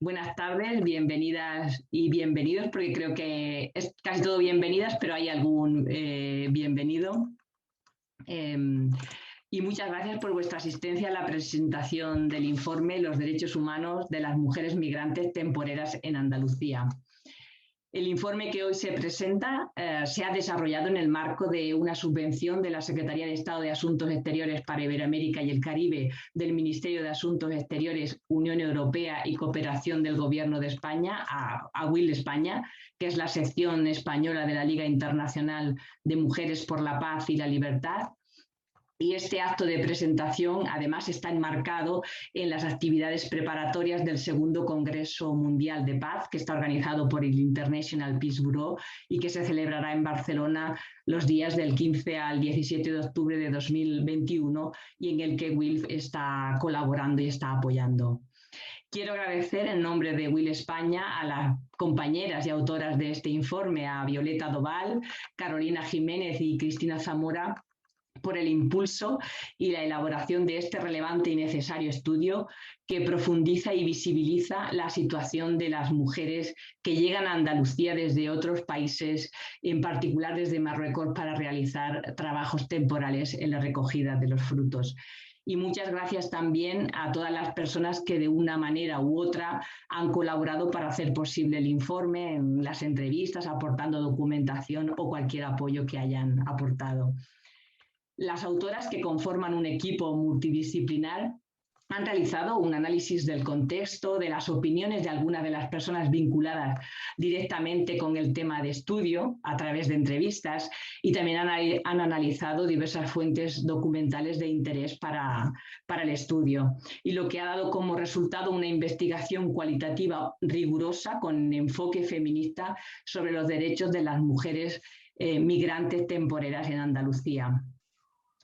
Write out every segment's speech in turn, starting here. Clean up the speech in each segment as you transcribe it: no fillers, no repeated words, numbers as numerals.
Buenas tardes, bienvenidas y bienvenidos, porque creo que es casi todo bienvenidas, pero hay algún bienvenido. Eh, y muchas gracias por vuestra asistencia a la presentación del informe Los derechos humanos de las mujeres migrantes temporeras en Andalucía. El informe que hoy se presenta se ha desarrollado en el marco de una subvención de la Secretaría de Estado de Asuntos Exteriores para Iberoamérica y el Caribe del Ministerio de Asuntos Exteriores, Unión Europea y Cooperación del Gobierno de España, a WIL España, que es la sección española de la Liga Internacional de Mujeres por la Paz y la Libertad. Y este acto de presentación, además, está enmarcado en las actividades preparatorias del segundo Congreso Mundial de Paz, que está organizado por el International Peace Bureau y que se celebrará en Barcelona los días del 15 al 17 de octubre de 2021 y en el que WIL está colaborando y está apoyando. Quiero agradecer en nombre de WIL España a las compañeras y autoras de este informe, a Violeta Doval, Carolina Jiménez y Cristina Zamora, por el impulso y la elaboración de este relevante y necesario estudio que profundiza y visibiliza la situación de las mujeres que llegan a Andalucía desde otros países, en particular desde Marruecos, para realizar trabajos temporales en la recogida de los frutos. Y muchas gracias también a todas las personas que de una manera u otra han colaborado para hacer posible el informe, en las entrevistas, aportando documentación o cualquier apoyo que hayan aportado. Las autoras, que conforman un equipo multidisciplinar, han realizado un análisis del contexto, de las opiniones de algunas de las personas vinculadas directamente con el tema de estudio a través de entrevistas, y también han analizado diversas fuentes documentales de interés para el estudio, y lo que ha dado como resultado una investigación cualitativa rigurosa con enfoque feminista sobre los derechos de las mujeres migrantes temporeras en Andalucía.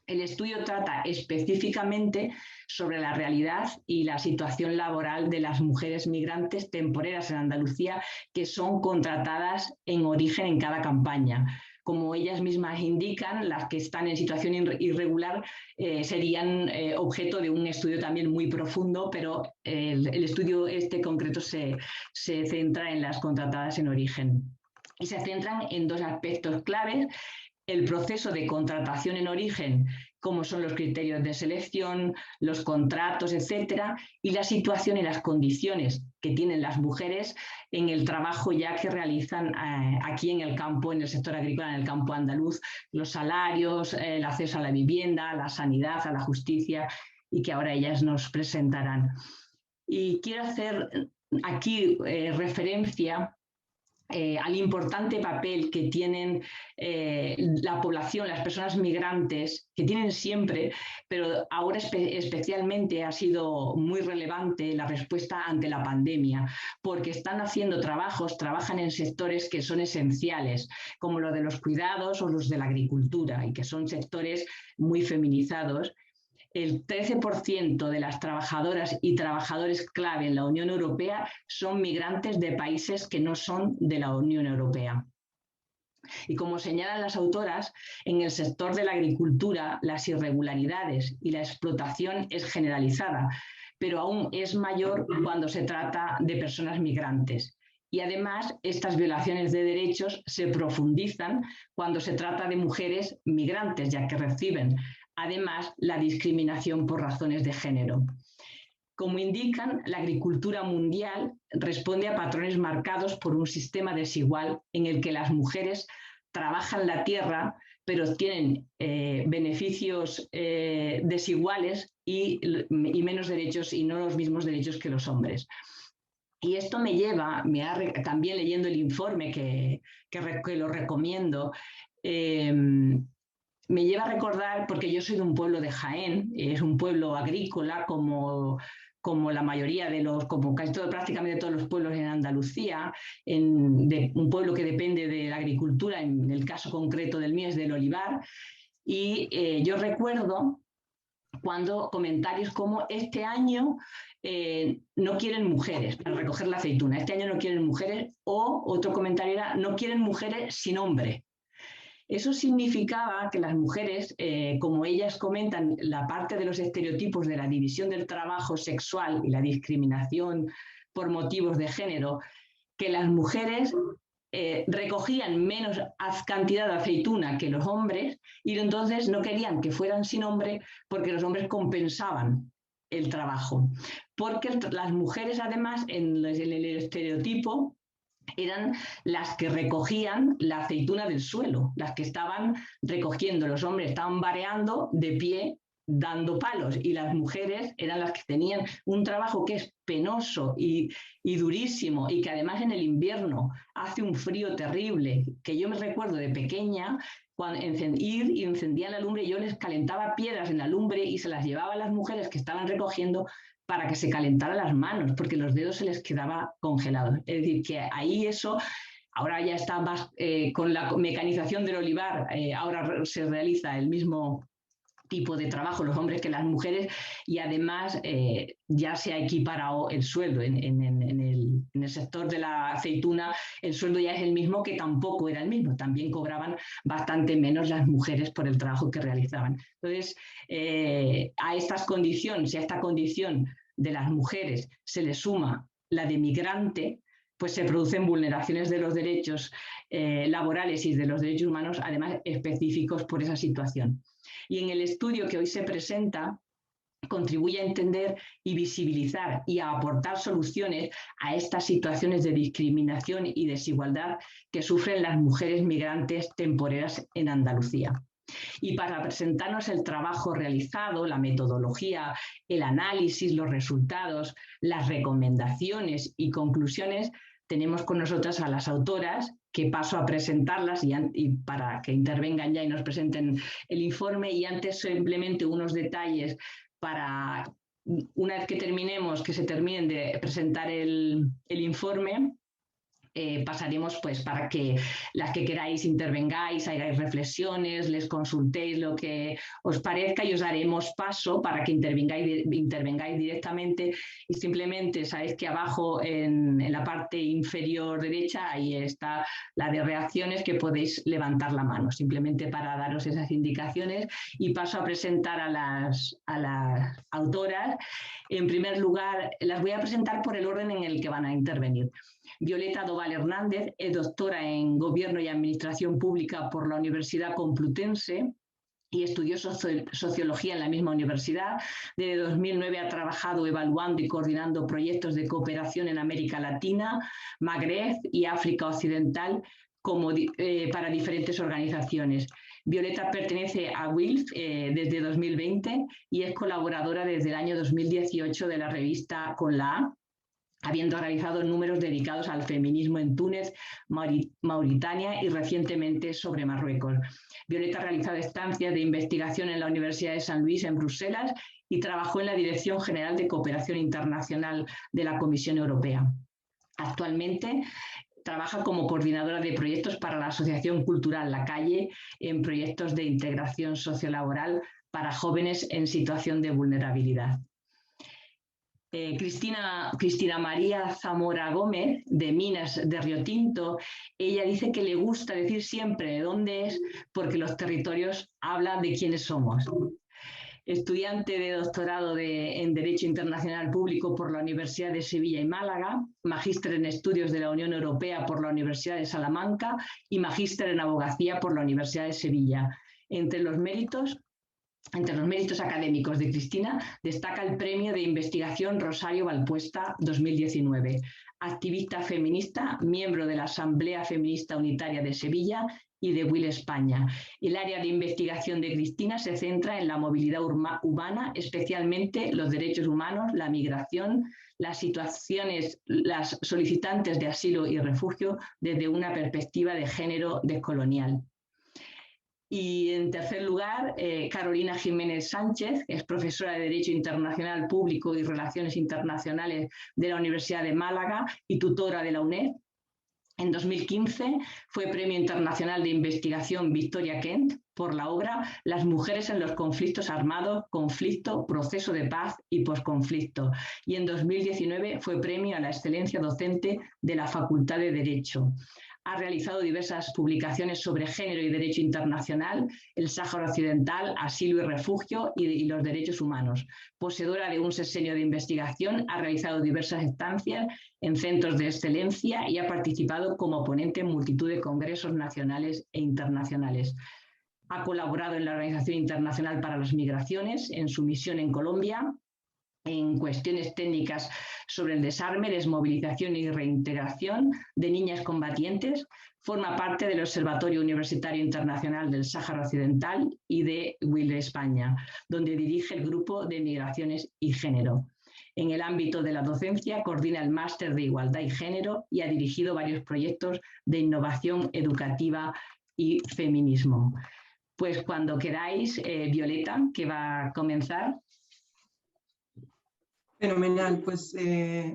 El estudio trata específicamente sobre la realidad y la situación laboral de las mujeres migrantes temporeras en Andalucía que son contratadas en origen en cada campaña. Como ellas mismas indican, las que están en situación irregular serían objeto de un estudio también muy profundo, pero el estudio este concreto se centra en las contratadas en origen. Y se centran en dos aspectos claves: el proceso de contratación en origen, cómo son los criterios de selección, los contratos, etcétera, y la situación y las condiciones que tienen las mujeres en el trabajo ya que realizan aquí en el campo, en el sector agrícola, en el campo andaluz, los salarios, el acceso a la vivienda, a la sanidad, a la justicia, y que ahora ellas nos presentarán. Y quiero hacer aquí referencia al importante papel que tienen la población, las personas migrantes, que tienen siempre, pero ahora especialmente ha sido muy relevante la respuesta ante la pandemia, porque están haciendo trabajan en sectores que son esenciales, como los de los cuidados o los de la agricultura, y que son sectores muy feminizados. El 13% de las trabajadoras y trabajadores clave en la Unión Europea son migrantes de países que no son de la Unión Europea. Y como señalan las autoras, en el sector de la agricultura las irregularidades y la explotación es generalizada, pero aún es mayor cuando se trata de personas migrantes. Y además, estas violaciones de derechos se profundizan cuando se trata de mujeres migrantes, ya que reciben además la discriminación por razones de género. Como indican, la agricultura mundial responde a patrones marcados por un sistema desigual en el que las mujeres trabajan la tierra, pero tienen beneficios desiguales y menos derechos, y no los mismos derechos que los hombres. Y esto me lleva, también leyendo el informe, que lo recomiendo, me lleva a recordar, porque yo soy de un pueblo de Jaén, es un pueblo agrícola como la mayoría como casi prácticamente todos los pueblos en Andalucía, un pueblo que depende de la agricultura, en el caso concreto del mío es del olivar, y yo recuerdo cuando comentarios como este año no quieren mujeres para recoger la aceituna, este año no quieren mujeres, o otro comentario era no quieren mujeres sin hombre. Eso significaba que las mujeres, como ellas comentan, la parte de los estereotipos de la división del trabajo sexual y la discriminación por motivos de género, que las mujeres recogían menos cantidad de aceituna que los hombres y entonces no querían que fueran sin hombre porque los hombres compensaban el trabajo. Porque las mujeres, además, en el estereotipo, eran las que recogían la aceituna del suelo, las que estaban recogiendo. Los hombres estaban vareando de pie, dando palos, y las mujeres eran las que tenían un trabajo que es penoso y durísimo, y que además en el invierno hace un frío terrible, que yo me recuerdo de pequeña, cuando ir y encendían la lumbre, yo les calentaba piedras en la lumbre y se las llevaba a las mujeres que estaban recogiendo para que se calentaran las manos, porque los dedos se les quedaba congelados. Es decir, que ahí eso, ahora ya está más con la mecanización del olivar, ahora se realiza el mismo tipo de trabajo los hombres que las mujeres, y además ya se ha equiparado el sueldo en el sector de la aceituna. El sueldo ya es el mismo, que tampoco era el mismo, también cobraban bastante menos las mujeres por el trabajo que realizaban. Entonces, a estas condiciones y a esta condición de las mujeres se le suma la de migrante, pues se producen vulneraciones de los derechos laborales y de los derechos humanos, además específicos por esa situación. Y en el estudio que hoy se presenta, contribuye a entender y visibilizar y a aportar soluciones a estas situaciones de discriminación y desigualdad que sufren las mujeres migrantes temporeras en Andalucía. Y para presentarnos el trabajo realizado, la metodología, el análisis, los resultados, las recomendaciones y conclusiones, tenemos con nosotras a las autoras, que paso a presentarlas y para que intervengan ya y nos presenten el informe. Y antes, simplemente unos detalles para, una vez que terminemos, que se terminen de presentar el informe, pasaremos pues para que las que queráis intervengáis, hagáis reflexiones, les consultéis lo que os parezca y os daremos paso para que intervengáis directamente. Y simplemente sabéis que abajo en la parte inferior derecha ahí está la de reacciones, que podéis levantar la mano simplemente para daros esas indicaciones. Y paso a presentar a las autoras. En primer lugar, las voy a presentar por el orden en el que van a intervenir. Violeta Doval Hernández es doctora en Gobierno y Administración Pública por la Universidad Complutense y estudió sociología en la misma universidad. Desde 2009 ha trabajado evaluando y coordinando proyectos de cooperación en América Latina, Magreb y África Occidental para diferentes organizaciones. Violeta pertenece a WILF desde 2020 y es colaboradora desde el año 2018 de la revista Con la A, habiendo realizado números dedicados al feminismo en Túnez, Mauritania y recientemente sobre Marruecos. Violeta ha realizado estancias de investigación en la Universidad de San Luis en Bruselas y trabajó en la Dirección General de Cooperación Internacional de la Comisión Europea. Actualmente trabaja como coordinadora de proyectos para la Asociación Cultural La Calle en proyectos de integración sociolaboral para jóvenes en situación de vulnerabilidad. Cristina María Zamora Gómez, de Minas de Riotinto, ella dice que le gusta decir siempre de dónde es, porque los territorios hablan de quiénes somos. Estudiante de doctorado en Derecho Internacional Público por la Universidad de Sevilla y Málaga, magíster en Estudios de la Unión Europea por la Universidad de Salamanca y magíster en Abogacía por la Universidad de Sevilla. Entre los méritos académicos de Cristina destaca el Premio de Investigación Rosario Valpuesta 2019, activista feminista, miembro de la Asamblea Feminista Unitaria de Sevilla y de WIL España. El área de investigación de Cristina se centra en la movilidad humana, especialmente los derechos humanos, la migración, las solicitantes de asilo y refugio desde una perspectiva de género descolonial. Y en tercer lugar, Carolina Jiménez Sánchez, es profesora de Derecho Internacional Público y Relaciones Internacionales de la Universidad de Málaga y tutora de la UNED. En 2015 fue Premio Internacional de Investigación Victoria Kent por la obra Las mujeres en los conflictos armados, conflicto, proceso de paz y posconflicto. Y en 2019 fue Premio a la Excelencia Docente de la Facultad de Derecho. Ha realizado diversas publicaciones sobre género y derecho internacional, el Sáhara Occidental, asilo y refugio y los derechos humanos. Poseedora de un sexenio de investigación, ha realizado diversas estancias en centros de excelencia y ha participado como ponente en multitud de congresos nacionales e internacionales. Ha colaborado en la Organización Internacional para las Migraciones, en su misión en Colombia, en cuestiones técnicas sobre el desarme, desmovilización y reintegración de niñas combatientes. Forma parte del Observatorio Universitario Internacional del Sáhara Occidental y de WILE España, donde dirige el Grupo de Migraciones y Género. En el ámbito de la docencia, coordina el Máster de Igualdad y Género y ha dirigido varios proyectos de innovación educativa y feminismo. Pues cuando queráis, Violeta, que va a comenzar. Fenomenal, pues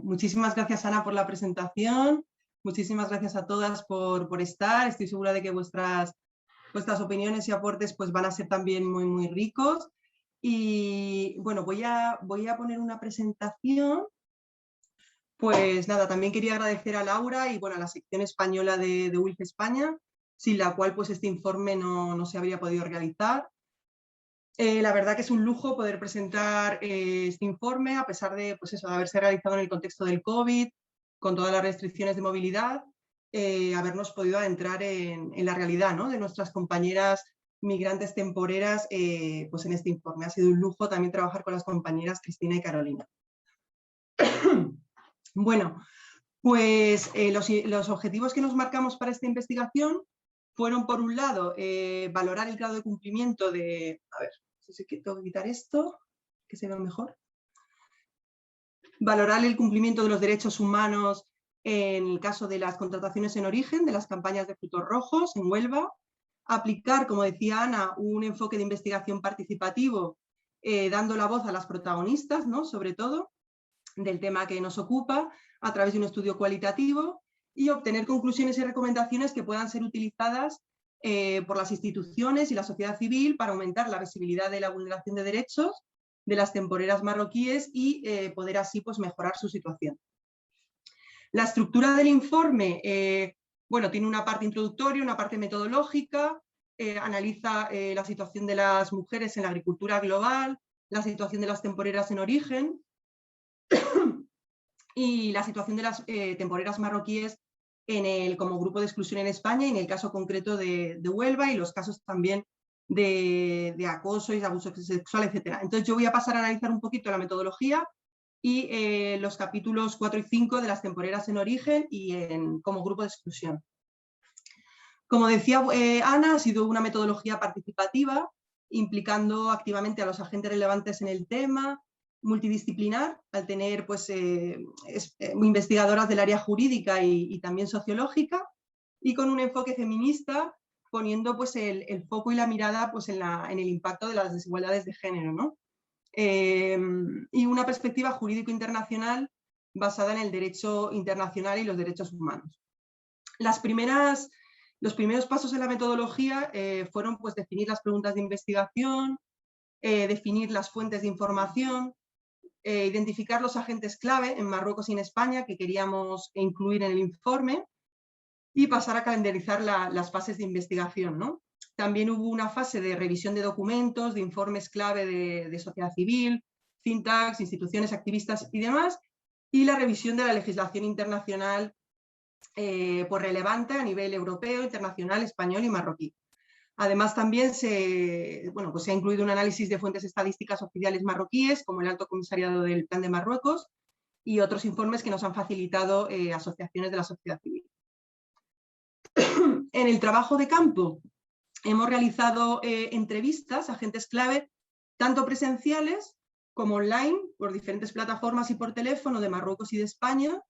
muchísimas gracias, Ana, por la presentación, muchísimas gracias a todas por estar. Estoy segura de que vuestras opiniones y aportes pues van a ser también muy ricos. Y bueno, voy a poner una presentación. Pues nada, también quería agradecer a Laura y bueno, a la sección española de WILE España, sin la cual pues este informe no se habría podido realizar. La verdad que es un lujo poder presentar este informe, a pesar de, pues eso, de haberse realizado en el contexto del COVID, con todas las restricciones de movilidad, habernos podido adentrar en la realidad, ¿no?, de nuestras compañeras migrantes temporeras pues en este informe. Ha sido un lujo también trabajar con las compañeras Cristina y Carolina. Bueno, pues los objetivos que nos marcamos para esta investigación fueron, por un lado, valorar el grado de cumplimiento de... A ver, si tengo que quitar esto, que se vea mejor. Valorar el cumplimiento de los derechos humanos en el caso de las contrataciones en origen, de las campañas de frutos rojos en Huelva. Aplicar, como decía Ana, un enfoque de investigación participativo, dando la voz a las protagonistas, ¿no?, sobre todo, del tema que nos ocupa, a través de un estudio cualitativo, y obtener conclusiones y recomendaciones que puedan ser utilizadas por las instituciones y la sociedad civil para aumentar la visibilidad de la vulneración de derechos de las temporeras marroquíes y poder así pues, mejorar su situación. La estructura del informe, bueno, tiene una parte introductoria, una parte metodológica, analiza la situación de las mujeres en la agricultura global, la situación de las temporeras en origen y la situación de las temporeras marroquíes como grupo de exclusión en España y en el caso concreto de Huelva y los casos también de acoso y de abuso sexual, etc. Entonces yo voy a pasar a analizar un poquito la metodología y los capítulos 4 y 5 de las temporeras en origen y como grupo de exclusión. Como decía Ana, ha sido una metodología participativa, implicando activamente a los agentes relevantes en el tema, multidisciplinar, al tener pues, investigadoras del área jurídica y también sociológica, y con un enfoque feminista, poniendo pues, el foco y la mirada pues, en el impacto de las desigualdades de género, ¿no? Y una perspectiva jurídico-internacional basada en el derecho internacional y los derechos humanos. Los primeros pasos en la metodología fueron pues, definir las preguntas de investigación, definir las fuentes de información, identificar los agentes clave en Marruecos y en España que queríamos incluir en el informe y pasar a calendarizar las fases de investigación, ¿no? También hubo una fase de revisión de documentos, de informes clave de sociedad civil, think tanks, instituciones activistas y demás, y la revisión de la legislación internacional pues relevante a nivel europeo, internacional, español y marroquí. Además, también se ha incluido un análisis de fuentes estadísticas oficiales marroquíes, como el Alto Comisariado del Plan de Marruecos, y otros informes que nos han facilitado asociaciones de la sociedad civil. En el trabajo de campo hemos realizado entrevistas a agentes clave, tanto presenciales como online, por diferentes plataformas y por teléfono de Marruecos y de España.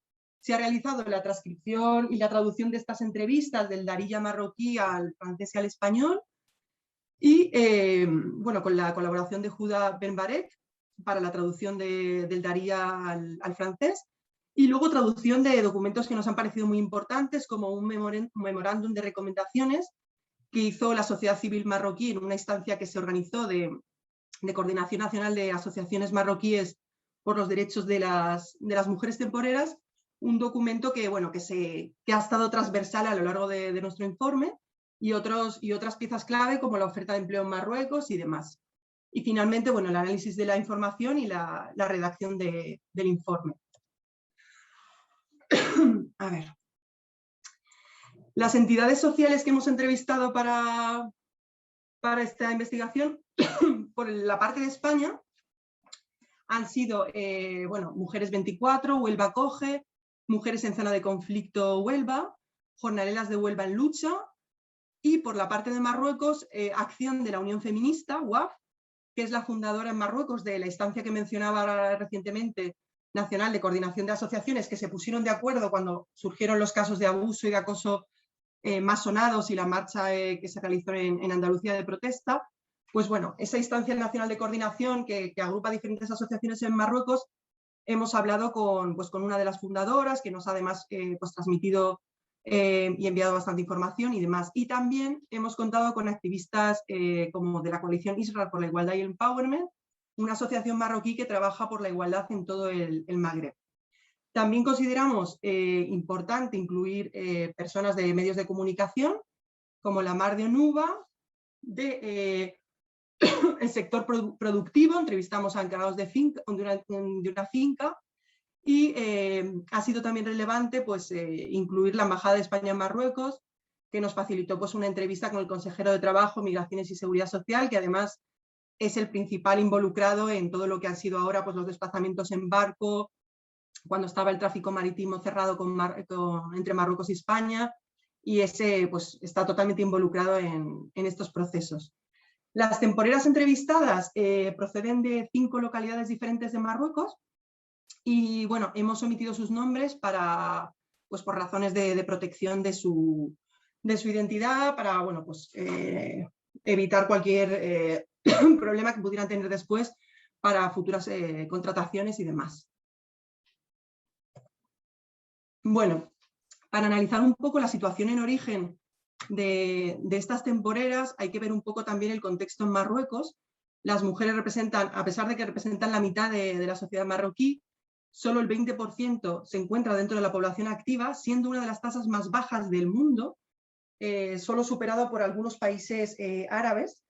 Se ha realizado la transcripción y la traducción de estas entrevistas del darija marroquí al francés y al español y con la colaboración de Judá Ben Barek para la traducción del darija al francés y luego traducción de documentos que nos han parecido muy importantes como un memorándum de recomendaciones que hizo la sociedad civil marroquí en una instancia que se organizó de Coordinación Nacional de Asociaciones Marroquíes por los Derechos de las Mujeres Temporeras, un documento que, bueno, que ha estado transversal a lo largo de nuestro informe, y otras piezas clave como la oferta de empleo en Marruecos y demás. Y finalmente, bueno, el análisis de la información y la redacción del informe. A ver. Las entidades sociales que hemos entrevistado para esta investigación, por la parte de España, han sido, bueno, Mujeres 24, Huelva Acoge, Mujeres en Zona de Conflicto Huelva, Jornaleras de Huelva en Lucha, y por la parte de Marruecos, Acción de la Unión Feminista, UAF, que es la fundadora en Marruecos de la instancia que mencionaba recientemente, Nacional de Coordinación de Asociaciones, que se pusieron de acuerdo cuando surgieron los casos de abuso y de acoso más sonados y la marcha que se realizó en Andalucía de protesta. Pues bueno, esa instancia nacional de coordinación que agrupa diferentes asociaciones en Marruecos, hemos hablado con una de las fundadoras, que nos ha además pues transmitido y enviado bastante información y demás. Y también hemos contado con activistas como de la coalición Israel por la Igualdad y el Empowerment, una asociación marroquí que trabaja por la igualdad en todo el Magreb. También consideramos importante incluir personas de medios de comunicación, como la Mar de Onuba, el sector productivo. Entrevistamos a encargados de una finca, y ha sido también relevante pues, incluir la Embajada de España en Marruecos, que nos facilitó pues, una entrevista con el consejero de Trabajo, Migraciones y Seguridad Social, que además es el principal involucrado en todo lo que han sido ahora pues, los desplazamientos en barco, cuando estaba el tráfico marítimo cerrado entre Marruecos y España, y ese pues, está totalmente involucrado en estos procesos. Las temporeras entrevistadas proceden de 5 localidades diferentes de Marruecos, y bueno, hemos omitido sus nombres pues, por razones de protección de su identidad, para bueno, pues, evitar cualquier problema que pudieran tener después para futuras contrataciones y demás. Bueno, para analizar un poco la situación en origen de estas temporeras, hay que ver un poco también el contexto en Marruecos. Las mujeres representan, a pesar de que representan la mitad de la sociedad marroquí, solo el 20% se encuentra dentro de la población activa, siendo una de las tasas más bajas del mundo, solo superado por algunos países árabes,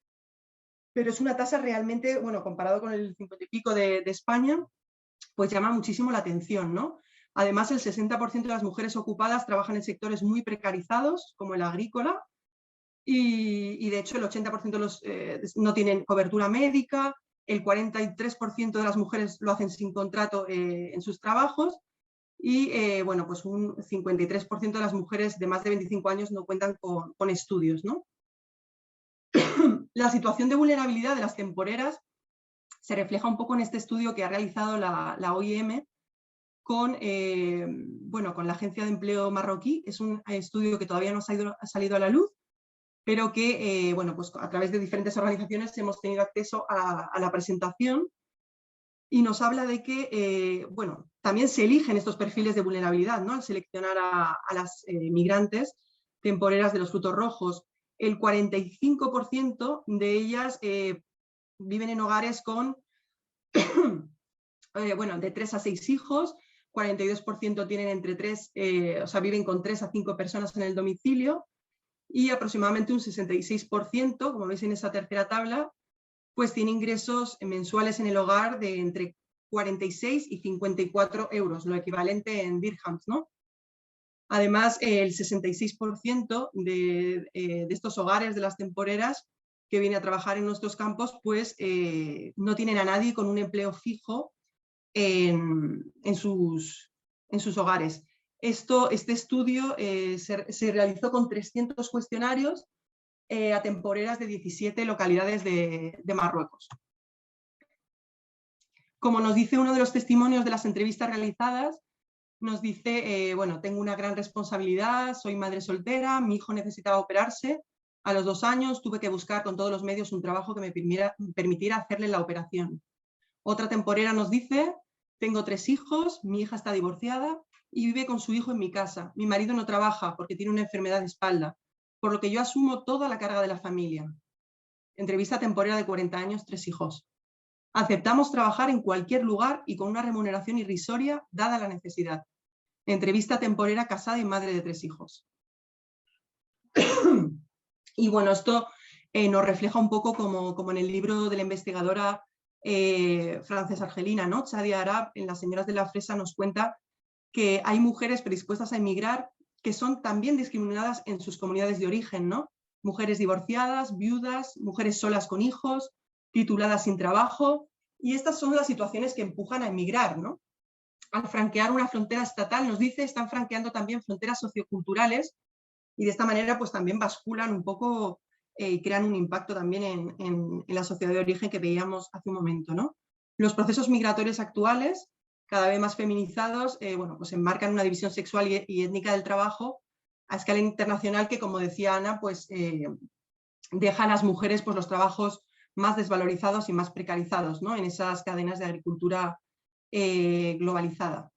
pero es una tasa realmente, bueno, comparado con el 50 y pico de España, pues llama muchísimo la atención, ¿no? Además, el 60% de las mujeres ocupadas trabajan en sectores muy precarizados, como el agrícola, y de hecho el 80% no tienen cobertura médica, el 43% de las mujeres lo hacen sin contrato en sus trabajos, y bueno, pues un 53% de las mujeres de más de 25 años no cuentan con estudios, ¿no? La situación de vulnerabilidad de las temporeras se refleja un poco en este estudio que ha realizado la OIM con la Agencia de Empleo marroquí. Es un estudio que todavía no ha salido a la luz, pero que bueno, pues a través de diferentes organizaciones hemos tenido acceso a la presentación, y nos habla de que bueno, también se eligen estos perfiles de vulnerabilidad, ¿no? Al seleccionar a las migrantes temporeras de los frutos rojos. El 45% de ellas viven en hogares con bueno, de 3 a 6 hijos, 42% tienen entre 3, o sea, viven con 3 a 5 personas en el domicilio, y aproximadamente un 66%, como veis en esa tercera tabla, pues tiene ingresos mensuales en el hogar de entre 46 y 54 euros, lo equivalente en dirhams, ¿no? Además, el 66% de estos hogares de las temporeras que vienen a trabajar en nuestros campos, pues no tienen a nadie con un empleo fijo en sus hogares. Este estudio se realizó con 300 cuestionarios a temporeras de 17 localidades de Marruecos. Como nos dice uno de los testimonios de las entrevistas realizadas, nos dice, bueno, tengo una gran responsabilidad, soy madre soltera, mi hijo necesitaba operarse, a los 2 años tuve que buscar con todos los medios un trabajo que me permitiera hacerle la operación. Otra temporera nos dice, tengo 3 hijos, mi hija está divorciada y vive con su hijo en mi casa. Mi marido no trabaja porque tiene una enfermedad de espalda, por lo que yo asumo toda la carga de la familia. Entrevista temporera de 40 años, 3 hijos. Aceptamos trabajar en cualquier lugar y con una remuneración irrisoria dada la necesidad. entrevista temporera, casada y madre de 3 hijos. Y bueno, esto nos refleja un poco como en el libro de la investigadora francesa argelina, ¿no? Chadia Arab, en Las señoras de la fresa, nos cuenta que hay mujeres predispuestas a emigrar que son también discriminadas en sus comunidades de origen, ¿no? Mujeres divorciadas, viudas, mujeres solas con hijos, tituladas sin trabajo, y estas son las situaciones que empujan a emigrar, ¿no? Al franquear una frontera estatal, nos dice, están franqueando también fronteras socioculturales y de esta manera pues también basculan un poco y crean un impacto también en la sociedad de origen que veíamos hace un momento, ¿no? Los procesos migratorios actuales, cada vez más feminizados, bueno, pues enmarcan una división sexual y étnica del trabajo a escala internacional que, como decía Ana, pues deja a las mujeres pues, los trabajos más desvalorizados y más precarizados, ¿no? En esas cadenas de agricultura globalizada.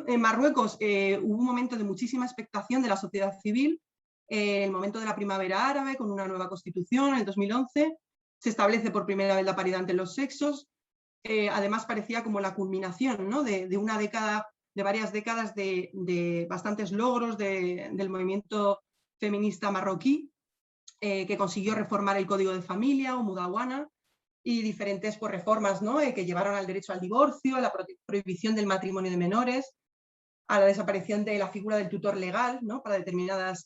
En Marruecos hubo un momento de muchísima expectación de la sociedad civil, el momento de la primavera árabe, con una nueva constitución en el 2011, se establece por primera vez la paridad entre los sexos, además parecía como la culminación, ¿no? de una década, de varias décadas de bastantes logros del movimiento feminista marroquí, que consiguió reformar el Código de Familia o Mudawana, y diferentes pues, reformas, ¿no? Que llevaron al derecho al divorcio, a la prohibición del matrimonio de menores, a la desaparición de la figura del tutor legal, ¿no? Para determinadas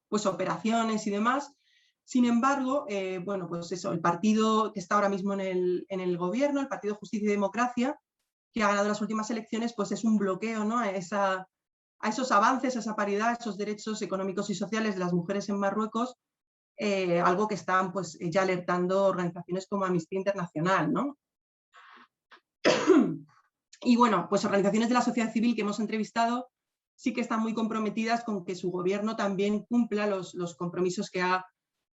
pues, operaciones y demás. Sin embargo, bueno, pues eso, el partido que está ahora mismo en el gobierno, el Partido Justicia y Democracia, que ha ganado las últimas elecciones, pues es un bloqueo, ¿no? a esos avances, a esa paridad, a esos derechos económicos y sociales de las mujeres en Marruecos, algo que están pues, ya alertando organizaciones como Amnistía Internacional, ¿no? Y bueno, pues organizaciones de la sociedad civil que hemos entrevistado sí que están muy comprometidas con que su gobierno también cumpla los compromisos que ha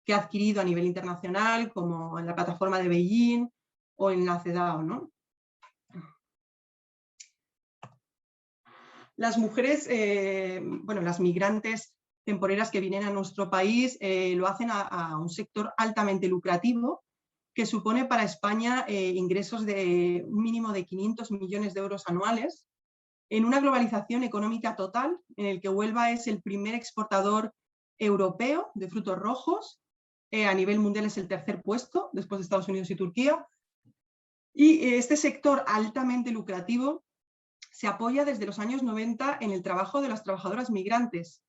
adquirido a nivel internacional, como en la plataforma de Beijing o en la CEDAW, ¿no? Las mujeres, bueno, las migrantes temporeras que vienen a nuestro país lo hacen a un sector altamente lucrativo que supone para España ingresos de un mínimo de 500 millones de euros anuales en una globalización económica total en el que Huelva es el primer exportador europeo de frutos rojos, a nivel mundial es el tercer puesto después de Estados Unidos y Turquía, y este sector altamente lucrativo se apoya desde los años 90 en el trabajo de las trabajadoras migrantes,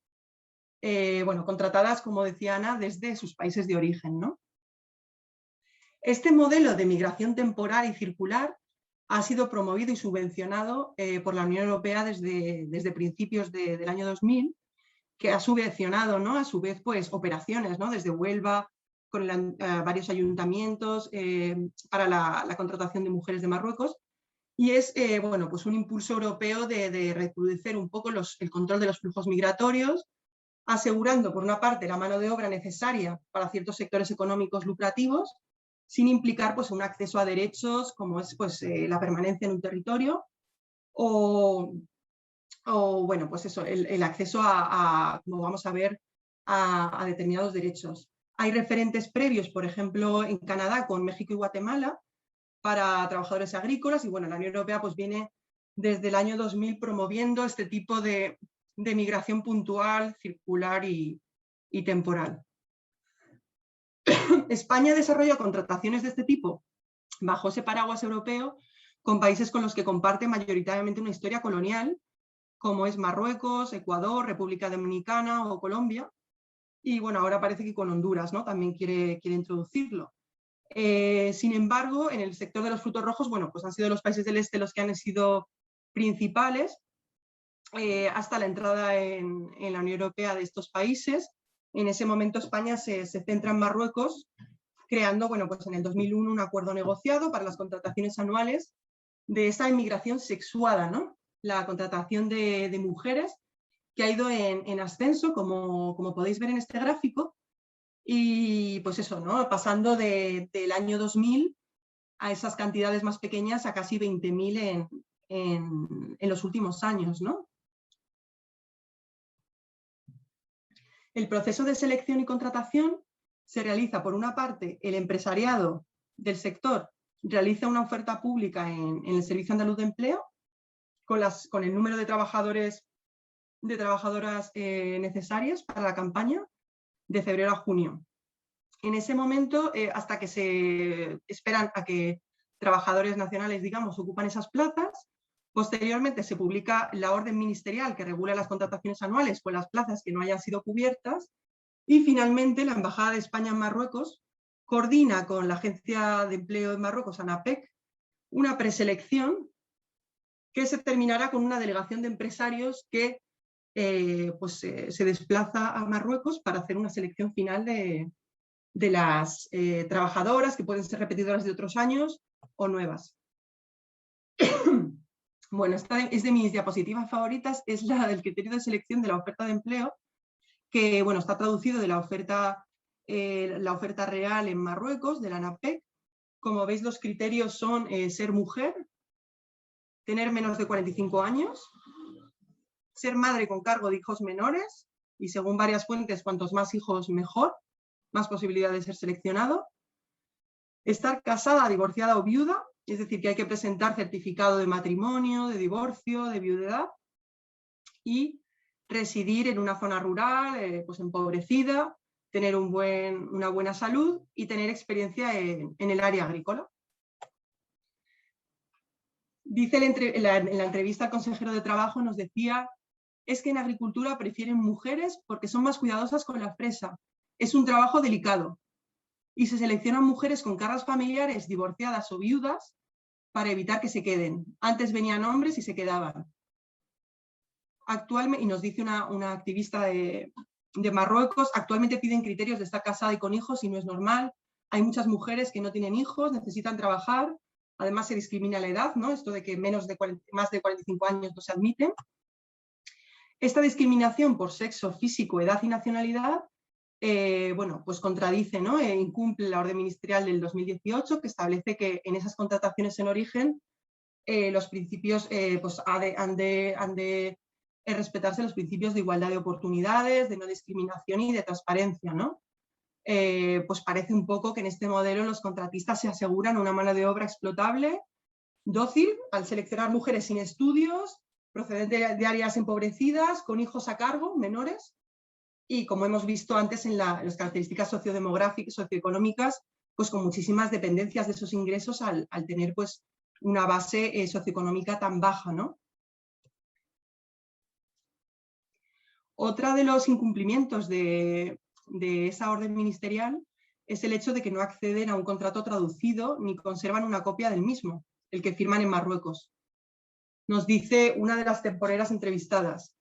bueno, contratadas, como decía Ana, desde sus países de origen, ¿no? Este modelo de migración temporal y circular ha sido promovido y subvencionado por la Unión Europea desde principios del año 2000, que ha subvencionado, ¿no? A su vez, pues, operaciones, ¿no? Desde Huelva, con varios ayuntamientos para la contratación de mujeres de Marruecos. Y es bueno, pues un impulso europeo de reproducir un poco el control de los flujos migratorios, asegurando, por una parte, la mano de obra necesaria para ciertos sectores económicos lucrativos, sin implicar pues, un acceso a derechos como es pues, la permanencia en un territorio o bueno, pues eso, el acceso como vamos a ver, a determinados derechos. Hay referentes previos, por ejemplo, en Canadá con México y Guatemala, para trabajadores agrícolas, y bueno, la Unión Europea pues viene desde el año 2000 promoviendo este tipo de migración puntual, circular y temporal. España desarrolla contrataciones de este tipo bajo ese paraguas europeo con países con los que comparte mayoritariamente una historia colonial, como es Marruecos, Ecuador, República Dominicana o Colombia, y bueno, ahora parece que con Honduras, ¿no? También quiere introducirlo. Sin embargo, en el sector de los frutos rojos, bueno, pues han sido los países del este los que han sido principales hasta la entrada en la Unión Europea de estos países. En ese momento España se centra en Marruecos, creando, bueno, pues en el 2001 un acuerdo negociado para las contrataciones anuales de esa inmigración sexuada, ¿no? La contratación de mujeres que ha ido en ascenso, como podéis ver en este gráfico. Y pues eso, ¿no? Pasando del año 2000 a esas cantidades más pequeñas a casi 20.000 en los últimos años, ¿no? El proceso de selección y contratación se realiza, por una parte, el empresariado del sector realiza una oferta pública en el Servicio Andaluz de Empleo, con el número de trabadoras necesarias para la campaña de febrero a junio. En ese momento, hasta que se esperan a que trabajadores nacionales, digamos, ocupan esas plazas, posteriormente se publica la orden ministerial que regula las contrataciones anuales con las plazas que no hayan sido cubiertas, y finalmente la Embajada de España en Marruecos coordina con la Agencia de Empleo de Marruecos, ANAPEC, una preselección que se terminará con una delegación de empresarios que se desplaza a Marruecos para hacer una selección final de las trabajadoras, que pueden ser repetidoras de otros años o nuevas. Bueno, esta es de mis diapositivas favoritas, es la del criterio de selección de la oferta de empleo, que bueno, está traducido de la oferta real en Marruecos, de la ANAPEC. Como veis, los criterios son ser mujer, tener menos de 45 años, ser madre con cargo de hijos menores, y según varias fuentes, cuantos más hijos mejor, más posibilidad de ser seleccionado, estar casada, divorciada o viuda, es decir, que hay que presentar certificado de matrimonio, de divorcio, de viudedad, y residir en una zona rural, pues empobrecida, tener una buena salud y tener experiencia en el área agrícola. Dice en la entrevista al consejero de Trabajo, nos decía, es que en agricultura prefieren mujeres porque son más cuidadosas con la fresa. Es un trabajo delicado y se seleccionan mujeres con cargas familiares, divorciadas o viudas para evitar que se queden. Antes venían hombres y se quedaban. Actualmente, y nos dice una activista de Marruecos, actualmente piden criterios de estar casada y con hijos y no es normal. Hay muchas mujeres que no tienen hijos, necesitan trabajar. Además se discrimina la edad, ¿no? Esto de que más de 45 años no se admiten. Esta discriminación por sexo, físico, edad y nacionalidad, bueno, pues contradice, ¿no? Incumple la orden ministerial del 2018, que establece que en esas contrataciones en origen los principios pues han de respetarse los principios de igualdad de oportunidades, de no discriminación y de transparencia, ¿no? Pues parece un poco que en este modelo los contratistas se aseguran una mano de obra explotable, dócil, al seleccionar mujeres sin estudios, procedentes de áreas empobrecidas, con hijos a cargo, menores, y como hemos visto antes en las características sociodemográficas, socioeconómicas, pues con muchísimas dependencias de esos ingresos al tener pues una base socioeconómica tan baja, ¿no? Otra de los incumplimientos de esa orden ministerial es el hecho de que no acceden a un contrato traducido ni conservan una copia del mismo, el que firman en Marruecos. Nos dice una de las temporeras entrevistadas.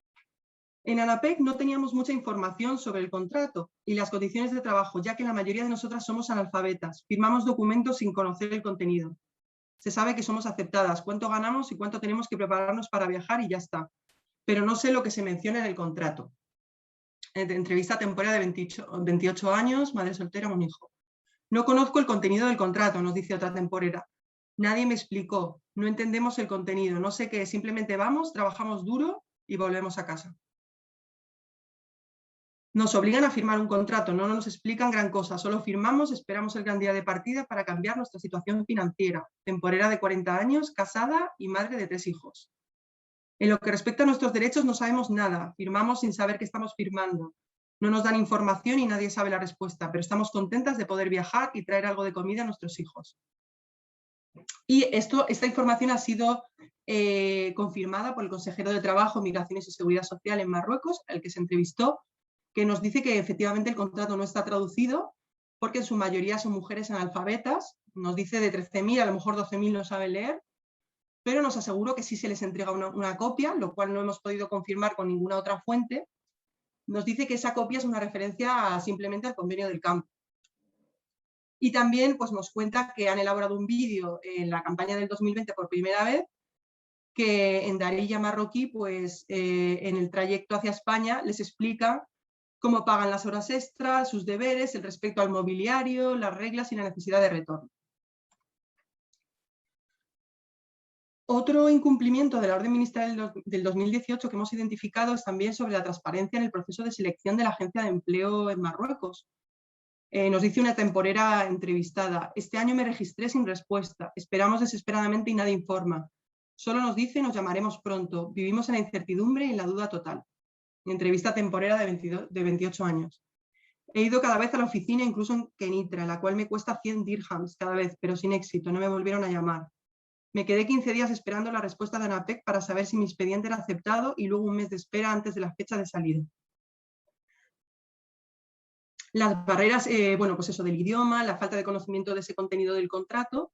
En ANAPEC no teníamos mucha información sobre el contrato y las condiciones de trabajo, ya que la mayoría de nosotras somos analfabetas. Firmamos documentos sin conocer el contenido. Se sabe que somos aceptadas, cuánto ganamos y cuánto tenemos que prepararnos para viajar y ya está. Pero no sé lo que se menciona en el contrato. Entrevista temporera de 28 años, madre soltera, un hijo. No conozco el contenido del contrato, nos dice otra temporera. Nadie me explicó, no entendemos el contenido, no sé qué, simplemente vamos, trabajamos duro y volvemos a casa. Nos obligan a firmar un contrato, no nos explican gran cosa, solo firmamos, esperamos el gran día de partida para cambiar nuestra situación financiera. Temporera de 40 años, casada y madre de 3 hijos. En lo que respecta a nuestros derechos no sabemos nada, firmamos sin saber qué estamos firmando. No nos dan información y nadie sabe la respuesta, pero estamos contentas de poder viajar y traer algo de comida a nuestros hijos. Y esta información ha sido confirmada por el consejero de Trabajo, Migraciones y Seguridad Social en Marruecos, al que se entrevistó, que nos dice que efectivamente el contrato no está traducido porque en su mayoría son mujeres analfabetas, nos dice de 13.000, a lo mejor 12.000 no saben leer, pero nos aseguró que sí se les entrega una copia, lo cual no hemos podido confirmar con ninguna otra fuente. Nos dice que esa copia es una referencia simplemente al convenio del campo. Y también pues, nos cuenta que han elaborado un vídeo en la campaña del 2020 por primera vez, que en Darija marroquí, pues en el trayecto hacia España, les explica cómo pagan las horas extras, sus deberes, el respecto al mobiliario, las reglas y la necesidad de retorno. Otro incumplimiento de la orden ministerial del 2018 que hemos identificado es también sobre la transparencia en el proceso de selección de la Agencia de Empleo en Marruecos. Nos dice una temporera entrevistada, este año me registré sin respuesta, esperamos desesperadamente y nadie informa. Solo nos dice nos llamaremos pronto. Vivimos en la incertidumbre y en la duda total. Mi entrevista temporera de 28 años. He ido cada vez a la oficina, incluso en Kenitra, la cual me cuesta 100 dirhams cada vez, pero sin éxito, no me volvieron a llamar. Me quedé 15 días esperando la respuesta de ANAPEC para saber si mi expediente era aceptado y luego un mes de espera antes de la fecha de salida. Las barreras, bueno, pues eso del idioma, la falta de conocimiento de ese contenido del contrato,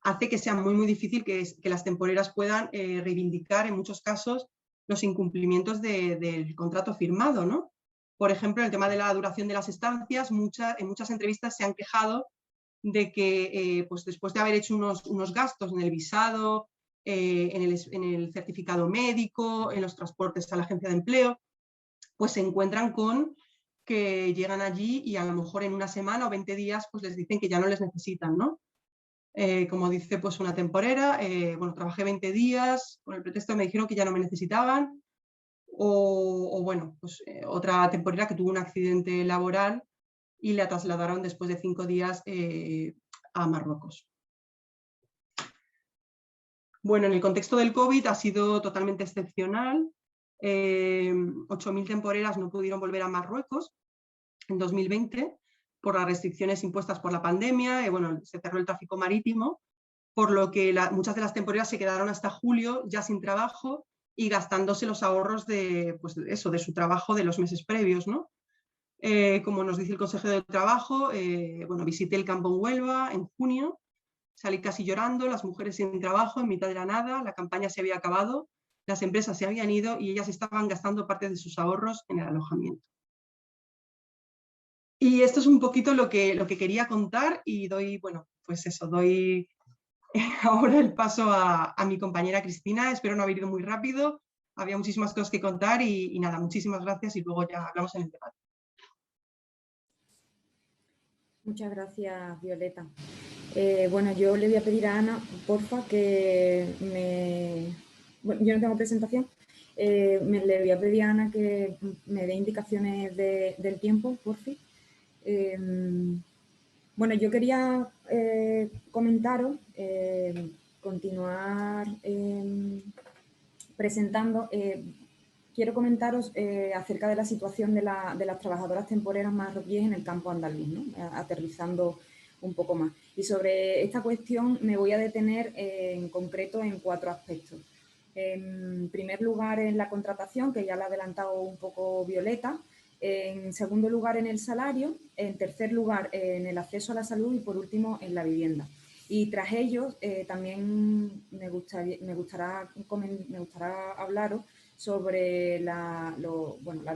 hace que sea muy difícil que las temporeras puedan reivindicar en muchos casos los incumplimientos del contrato firmado, ¿no? Por ejemplo, en el tema de la duración de las estancias, en muchas entrevistas se han quejado de que pues después de haber hecho unos gastos en el visado, en el certificado médico, en los transportes a la agencia de empleo, pues se encuentran con que llegan allí y a lo mejor en una semana o 20 días pues les dicen que ya no les necesitan, ¿no? Como dice pues una temporera, bueno, trabajé 20 días, con el pretexto me dijeron que ya no me necesitaban, o bueno, pues otra temporera que tuvo un accidente laboral y la trasladaron después de 5 días a Marruecos. Bueno, en el contexto del COVID ha sido totalmente excepcional. 8.000 temporeras no pudieron volver a Marruecos en 2020 por las restricciones impuestas por la pandemia. Bueno, se cerró el tráfico marítimo, por lo que muchas de las temporeras se quedaron hasta julio ya sin trabajo y gastándose los ahorros de, pues eso, de su trabajo de los meses previos, ¿no? Como nos dice el consejero de trabajo, bueno, visité el campo en Huelva en junio, salí casi llorando, las mujeres sin trabajo en mitad de la nada, la campaña se había acabado, las empresas se habían ido y ellas estaban gastando parte de sus ahorros en el alojamiento. Y esto es un poquito lo que quería contar y doy, bueno, pues eso, doy ahora el paso a mi compañera Cristina. Espero no haber ido muy rápido, había muchísimas cosas que contar y nada, muchísimas gracias y luego ya hablamos en el debate. Muchas gracias, Violeta. Bueno, yo le voy a pedir a Ana, porfa, que me... Bueno, yo no tengo presentación. Le voy a pedir a Ana que me dé indicaciones del tiempo, porfa. Bueno, yo quería comentaros, continuar presentando. Quiero comentaros acerca de la situación de las trabajadoras temporeras marroquíes en el campo andaluz, ¿no? Aterrizando un poco más. Y sobre esta cuestión me voy a detener en concreto en 4 aspectos. En primer lugar, en la contratación, que ya la ha adelantado un poco Violeta. En segundo lugar, en el salario. En tercer lugar, en el acceso a la salud y, por último, en la vivienda. Y tras ellos, también me gustará hablaros sobre la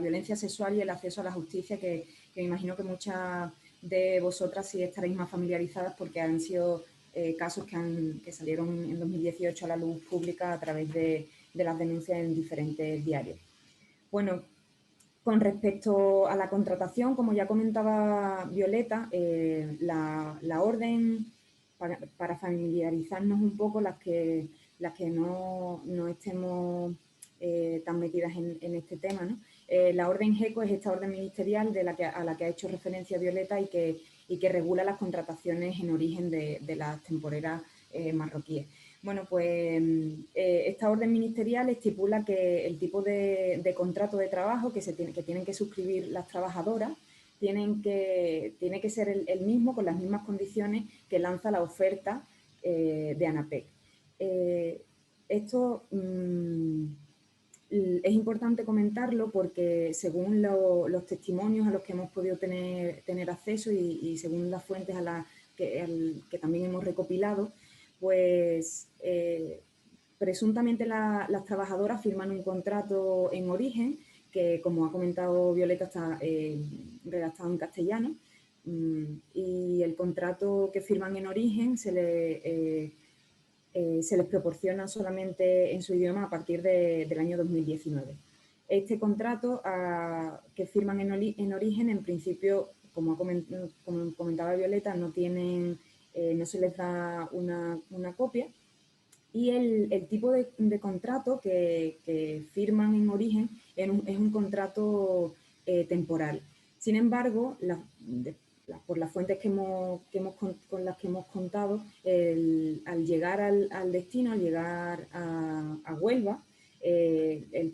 violencia sexual y el acceso a la justicia, que me imagino que muchas de vosotras sí estaréis más familiarizadas porque han sido casos que salieron en 2018 a la luz pública a través de las denuncias en diferentes diarios. Bueno, con respecto a la contratación, como ya comentaba Violeta, la orden, para familiarizarnos un poco las que no estemos tan metidas en este tema, ¿no? La orden GECO es esta orden ministerial a la que ha hecho referencia Violeta y que regula las contrataciones en origen de las temporeras marroquíes. Bueno, pues esta orden ministerial estipula que el tipo de contrato de trabajo que tienen que suscribir las trabajadoras tiene que ser el mismo, con las mismas condiciones que lanza la oferta de ANAPEC. Esto es importante comentarlo porque según los testimonios a los que hemos podido tener acceso y según las fuentes que también hemos recopilado, pues presuntamente las trabajadoras firman un contrato en origen que, como ha comentado Violeta, está redactado en castellano, y el contrato que firman en origen se les proporciona solamente en su idioma a partir del año 2019. Este contrato que firman en origen, en principio, como comentaba Violeta, no se les da una copia, y el tipo de contrato que firman en origen es un contrato temporal. Sin embargo, por las fuentes con las que hemos contado, al llegar al destino, al llegar a Huelva, el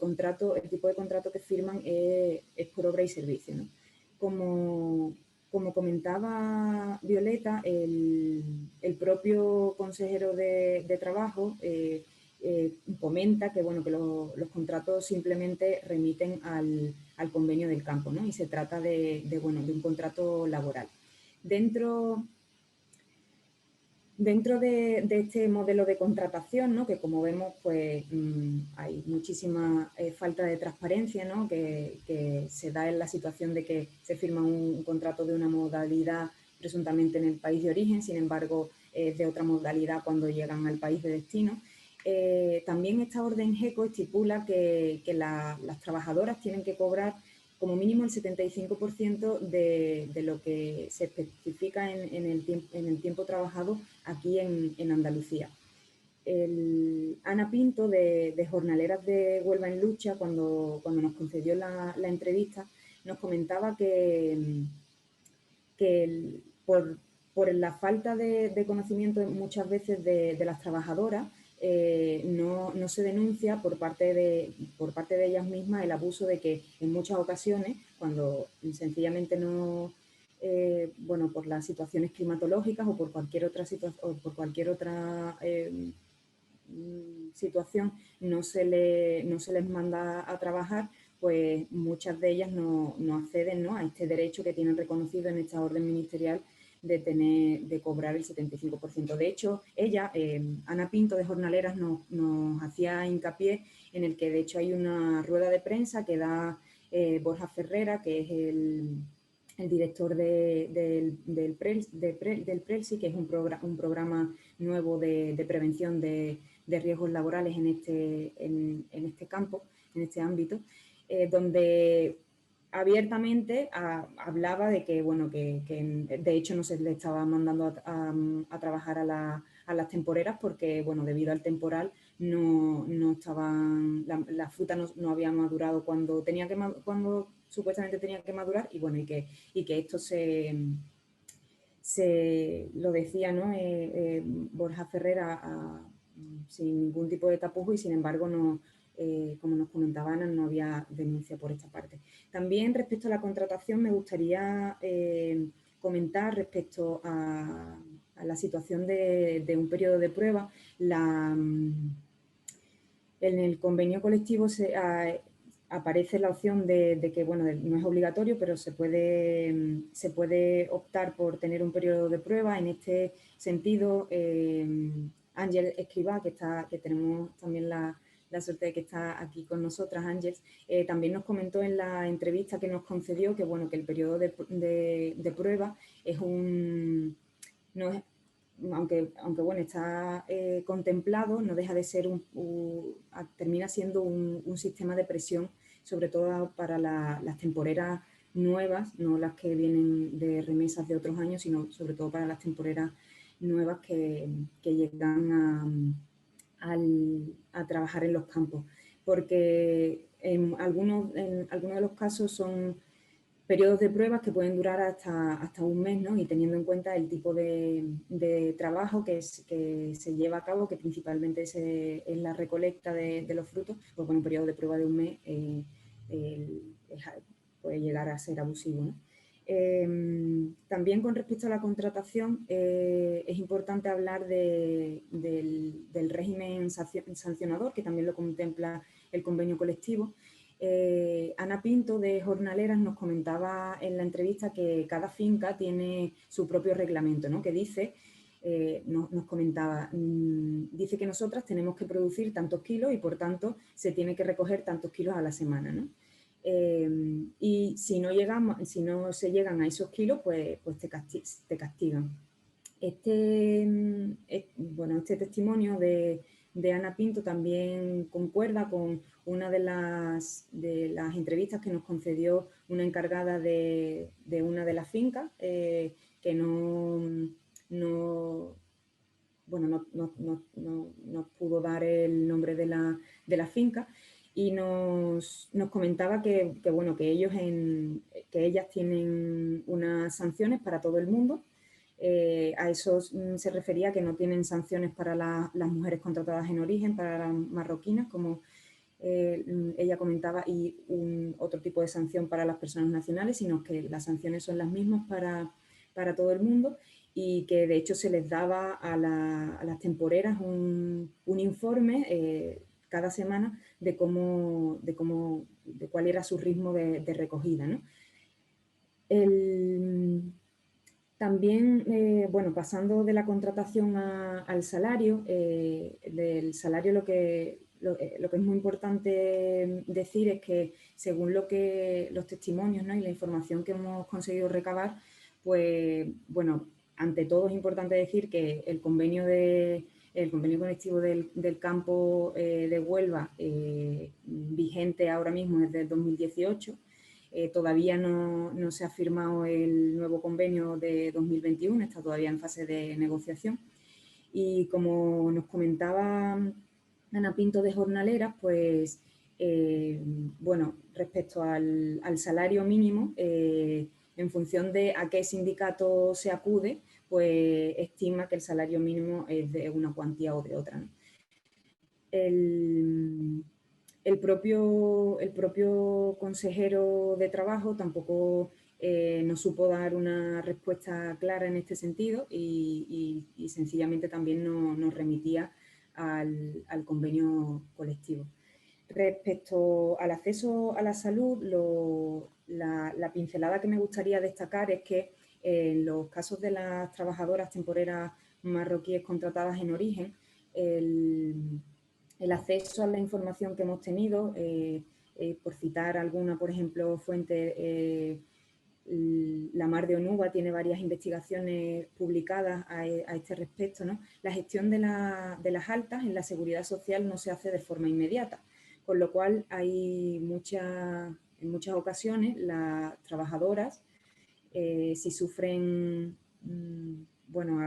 tipo de contrato que firman es por obra y servicio, ¿no? Como comentaba Violeta, el propio consejero de Trabajo comenta que, bueno, que los contratos simplemente remiten al convenio del campo, ¿no? Y se trata de un contrato laboral. Dentro de este modelo de contratación, ¿no? Que como vemos, pues hay muchísima falta de transparencia, ¿no? que se da en la situación de que se firma un contrato de una modalidad presuntamente en el país de origen, sin embargo, es de otra modalidad cuando llegan al país de destino. También esta orden GECO estipula que las trabajadoras tienen que cobrar como mínimo el 75% de lo que se especifica en el tiempo trabajado aquí en Andalucía. Ana Pinto, de Jornaleras de Huelva en Lucha, cuando nos concedió la entrevista, nos comentaba que por la falta de conocimiento muchas veces de las trabajadoras, no se denuncia por parte de ellas mismas el abuso de que en muchas ocasiones, cuando sencillamente no, bueno, por las situaciones climatológicas o por cualquier otra situación no se les manda a trabajar, pues muchas de ellas no acceden, ¿no?, a este derecho que tienen reconocido en esta orden ministerial de cobrar el 75%. De hecho, ella, Ana Pinto de Jornaleras, nos hacía hincapié en el que de hecho hay una rueda de prensa que da Borja Ferrera, que es el director del PRELSI, que es un programa nuevo de prevención de riesgos laborales en este campo, en este ámbito, donde abiertamente hablaba de que, bueno, que de hecho no se le estaba mandando a trabajar a las temporeras porque, bueno, debido al temporal no estaban, la fruta no había madurado cuando supuestamente tenía que madurar, y bueno, y que esto se lo decía, ¿no?, Borja Ferrera sin ningún tipo de tapujo, y sin embargo no, como nos comentaba Ana, no había denuncia por esta parte. También respecto a la contratación me gustaría comentar respecto a la situación de un periodo de prueba. En el convenio colectivo aparece la opción de que, bueno, no es obligatorio, pero se puede optar por tener un periodo de prueba. En este sentido, Ángel Escribá, que tenemos también la suerte de que está aquí con nosotras, Ángel, también nos comentó en la entrevista que nos concedió que, bueno, que el periodo de prueba es aunque bueno, está contemplado, no deja de ser termina siendo un sistema de presión, sobre todo para las temporeras nuevas, no las que vienen de remesas de otros años, sino sobre todo para las temporeras nuevas que llegan a trabajar en los campos, porque en algunos de los casos son periodos de pruebas que pueden durar hasta un mes, ¿no? Y teniendo en cuenta el tipo de trabajo que se lleva a cabo, que principalmente es la recolecta de los frutos, pues con un periodo de prueba de un mes puede llegar a ser abusivo, ¿no? También con respecto a la contratación, es importante hablar del régimen sancionador, que también lo contempla el convenio colectivo. Ana Pinto, de Jornaleras, nos comentaba en la entrevista que cada finca tiene su propio reglamento, ¿no?, que dice, nos comentaba, dice que nosotras tenemos que producir tantos kilos y, por tanto, se tiene que recoger tantos kilos a la semana, ¿no? Y si no se llegan a esos kilos, pues te castigan. Bueno, este testimonio de Ana Pinto también concuerda con una de las entrevistas que nos concedió una encargada de una de las fincas, que no pudo dar el nombre de la finca, y nos comentaba que ellos que ellas tienen unas sanciones para todo el mundo. A eso se refería que no tienen sanciones para las mujeres contratadas en origen, para las marroquinas, como ella comentaba, y otro tipo de sanción para las personas nacionales, sino que las sanciones son las mismas para todo el mundo, y que de hecho se les daba a las temporeras un informe cada semana de cuál era su ritmo de recogida, ¿no? También, pasando de la contratación al salario, del salario lo que es muy importante decir es que según los testimonios, ¿no?, y la información que hemos conseguido recabar, pues bueno, ante todo es importante decir que el convenio colectivo del campo de Huelva, vigente ahora mismo desde el 2018, todavía no se ha firmado el nuevo convenio de 2021, está todavía en fase de negociación. Y como nos comentaba Ana Pinto de Jornaleras, pues respecto al salario mínimo, en función de a qué sindicato se acude, pues estima que el salario mínimo es de una cuantía o de otra, ¿no? El propio consejero de trabajo tampoco nos supo dar una respuesta clara en este sentido y sencillamente también nos remitía al convenio colectivo. Respecto al acceso a la salud, la pincelada que me gustaría destacar es que en los casos de las trabajadoras temporeras marroquíes contratadas en origen, el acceso a la información que hemos tenido, por citar alguna, por ejemplo, fuente, la Mar de Onuba tiene varias investigaciones publicadas a este respecto, ¿no? La gestión de las altas en la seguridad social no se hace de forma inmediata, con lo cual hay en muchas ocasiones las trabajadoras, si sufren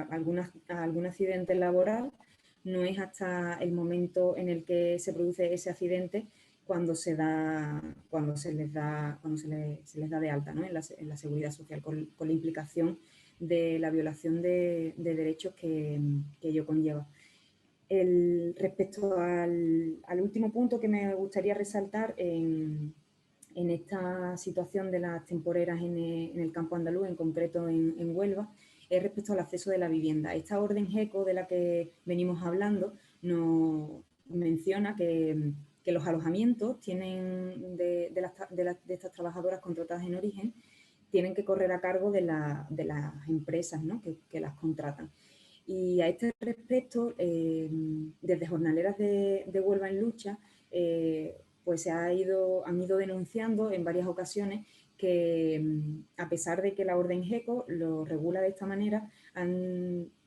algún accidente laboral, no es hasta el momento en el que se produce ese accidente cuando se les da de alta, ¿no?, en la seguridad social, con la implicación de la violación de derechos que ello conlleva. Respecto al último punto que me gustaría resaltar en esta situación de las temporeras en el campo andaluz, en concreto en Huelva, es respecto al acceso de la vivienda. Esta orden GECO de la que venimos hablando nos menciona que los alojamientos tienen de estas trabajadoras contratadas en origen tienen que correr a cargo de las empresas, ¿no?, que las contratan. Y a este respecto, desde Jornaleras de Huelva en Lucha, pues han ido denunciando en varias ocasiones que, a pesar de que la orden GECO lo regula de esta manera,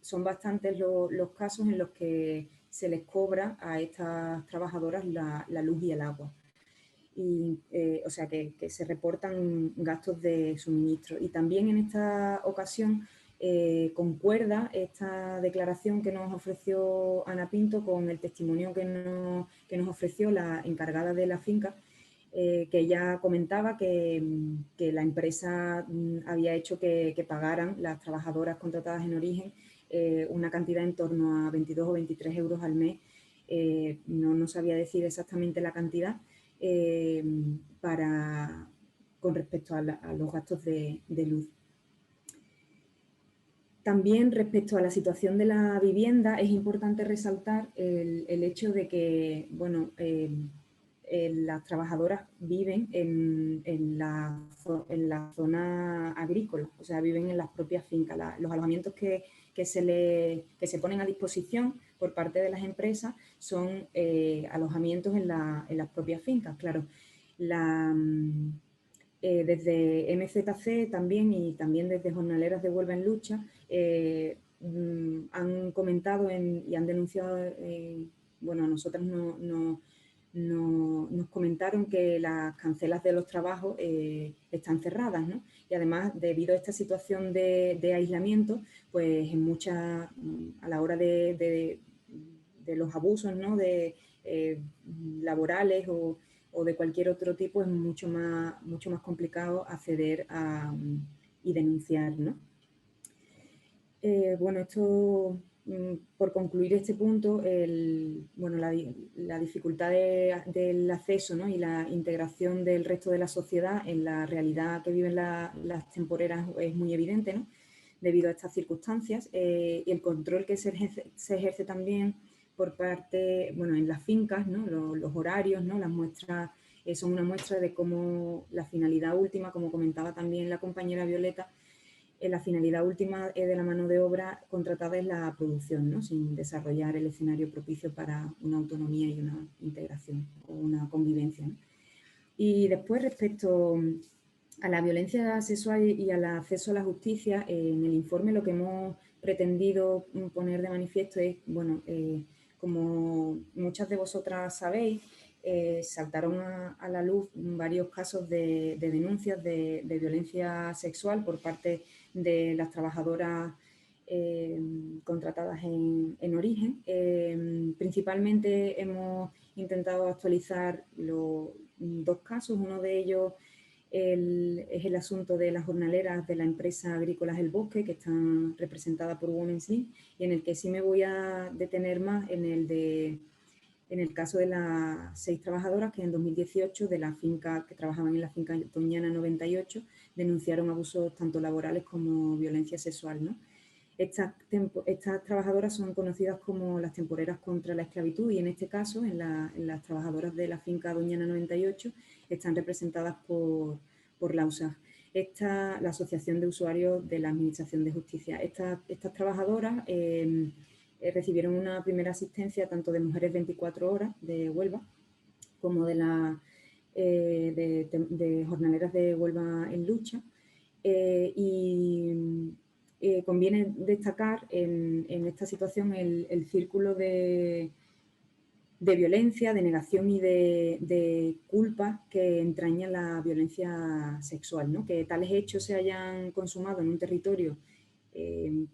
son bastantes los casos en los que se les cobra a estas trabajadoras la luz y el agua. Y, o sea, que se reportan gastos de suministro. Y también en esta ocasión concuerda esta declaración que nos ofreció Ana Pinto con el testimonio que nos ofreció la encargada de la finca, que ella comentaba que la empresa había hecho que pagaran las trabajadoras contratadas en origen una cantidad en torno a 22 o 23 euros al mes. No sabía decir exactamente la cantidad con respecto a los gastos de luz. También respecto a la situación de la vivienda es importante resaltar el hecho de que, bueno, las trabajadoras viven en la zona agrícola, o sea, viven en las propias fincas. Los alojamientos que se ponen a disposición por parte de las empresas son alojamientos en las propias fincas. Claro, desde MZC también y también desde Jornaleras de Huelva en Lucha han comentado y han denunciado, bueno, a nosotras nos comentaron que las cancelas de los trabajos están cerradas, ¿no? Y además, debido a esta situación de aislamiento, pues a la hora de los abusos, ¿no?, laborales o de cualquier otro tipo es mucho más complicado acceder a, y denunciar, ¿no? Bueno, esto, por concluir este punto, bueno, la dificultad del acceso, ¿no? Y la integración del resto de la sociedad en la realidad que viven las temporeras es muy evidente, ¿no? Debido a estas circunstancias, y el control que se ejerce también por parte, bueno, en las fincas, ¿no? Los horarios, ¿no? Las muestras son una muestra de cómo la finalidad última, como comentaba también la compañera Violeta, la finalidad última de la mano de obra contratada es la producción, ¿no? Sin desarrollar el escenario propicio para una autonomía y una integración o una convivencia, ¿no? Y después, respecto a la violencia sexual y al acceso a la justicia, en el informe lo que hemos pretendido poner de manifiesto es, bueno, como muchas de vosotras sabéis, saltaron a la luz varios casos de denuncias de violencia sexual por parte de las trabajadoras contratadas en origen. Principalmente hemos intentado actualizar dos casos. Uno de ellos es el asunto de las jornaleras de la empresa Agrícolas El Bosque, que están representadas por Women's Link, y en el que sí me voy a detener más en el caso de las 6 trabajadoras que en 2018 de la finca, que trabajaban en la finca Doñana 98, denunciaron abusos tanto laborales como violencia sexual, ¿no? Estas trabajadoras son conocidas como las temporeras contra la esclavitud y en este caso, en las trabajadoras de la finca Doñana 98, están representadas por la USAG, la Asociación de Usuarios de la Administración de Justicia. Estas trabajadoras recibieron una primera asistencia tanto de Mujeres 24 Horas de Huelva como de Jornaleras de Huelva en Lucha. Conviene destacar en esta situación el círculo de violencia, de negación y de culpa que entraña la violencia sexual, ¿no? Que tales hechos se hayan consumado en un territorio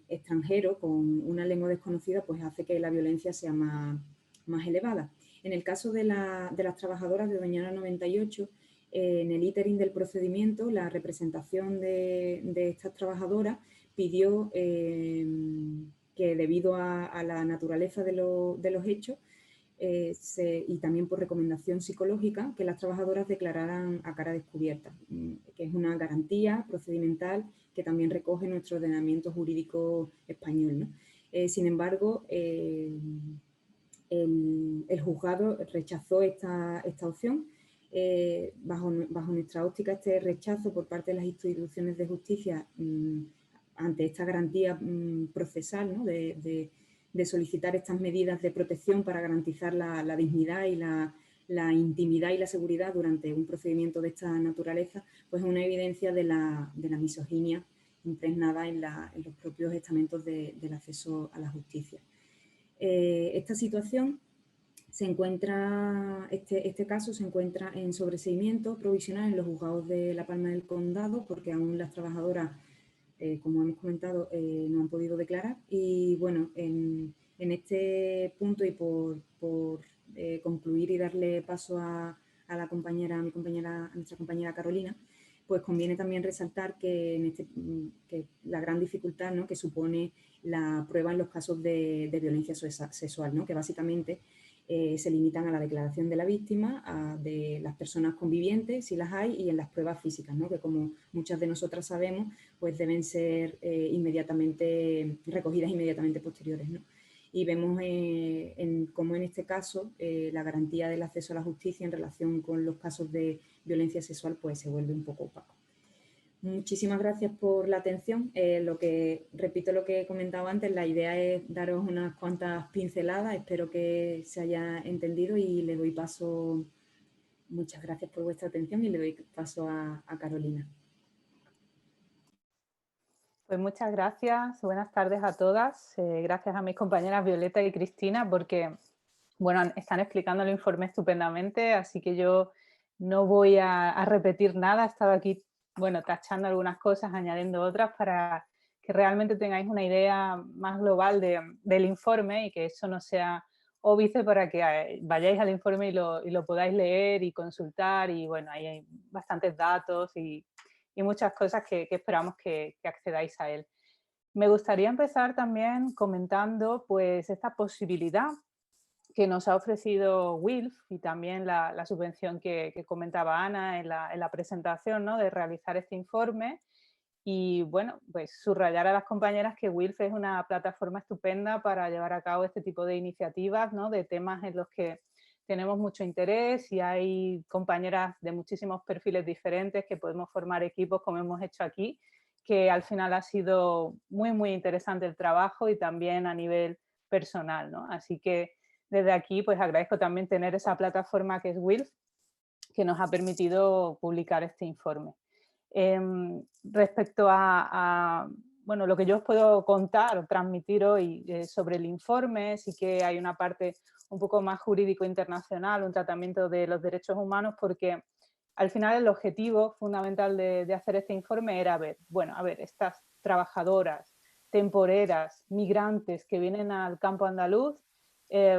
extranjero con una lengua desconocida, pues hace que la violencia sea más elevada. En el caso de las trabajadoras de Doñana 98, en el ínterin del procedimiento, la representación de estas trabajadoras pidió que debido a la naturaleza de los hechos y también por recomendación psicológica, que las trabajadoras declararan a cara descubierta, que es una garantía procedimental que también recoge nuestro ordenamiento jurídico español, ¿no? Sin embargo, el juzgado rechazó esta opción. Bajo nuestra óptica, este rechazo por parte de las instituciones de justicia ante esta garantía procesal, ¿no? de solicitar estas medidas de protección para garantizar la dignidad y la intimidad y la seguridad durante un procedimiento de esta naturaleza, pues es una evidencia de la misoginia impregnada en los propios estamentos del acceso a la justicia. Esta situación este caso se encuentra en sobreseimiento provisional en los juzgados de La Palma del Condado, porque aún las trabajadoras, como hemos comentado, no han podido declarar. Y bueno, en este punto y por concluir y darle paso a nuestra compañera Carolina, pues conviene también resaltar que, que la gran dificultad, ¿no? que supone la prueba en los casos de violencia sexual, ¿no? que básicamente se limitan a la declaración de la víctima, de las personas convivientes, si las hay, y en las pruebas físicas, ¿no? que como muchas de nosotras sabemos, pues deben ser recogidas inmediatamente posteriores, ¿no? Y vemos cómo en este caso la garantía del acceso a la justicia en relación con los casos de violencia sexual pues se vuelve un poco opaco. Muchísimas gracias por la atención. Repito lo que he comentado antes, la idea es daros unas cuantas pinceladas, espero que se haya entendido y le doy paso. Muchas gracias por vuestra atención y le doy paso a Carolina. Pues muchas gracias, buenas tardes a todas. Gracias a mis compañeras Violeta y Cristina porque, bueno, están explicando el informe estupendamente, así que yo no voy a repetir nada. He estado aquí, bueno, tachando algunas cosas, añadiendo otras para que realmente tengáis una idea más global del informe y que eso no sea óbice para que vayáis al informe y lo podáis leer y consultar, y bueno, ahí hay bastantes datos y muchas cosas que esperamos que accedáis a él. Me gustaría empezar también comentando pues esta posibilidad que nos ha ofrecido WILF y también la subvención que comentaba Ana en la presentación, ¿no?, de realizar este informe. Y bueno, pues subrayar a las compañeras que WILF es una plataforma estupenda para llevar a cabo este tipo de iniciativas, ¿no?, de temas en los que tenemos mucho interés, y hay compañeras de muchísimos perfiles diferentes que podemos formar equipos como hemos hecho aquí, que al final ha sido muy, muy interesante el trabajo y también a nivel personal, ¿no? Así que desde aquí pues agradezco también tener esa plataforma que es WILF, que nos ha permitido publicar este informe. Respecto a bueno, lo que yo os puedo contar o transmitir hoy sobre el informe, sí que hay una parte un poco más jurídico internacional, un tratamiento de los derechos humanos, porque al final el objetivo fundamental de hacer este informe era ver, bueno, a ver, estas trabajadoras temporeras, migrantes que vienen al campo andaluz,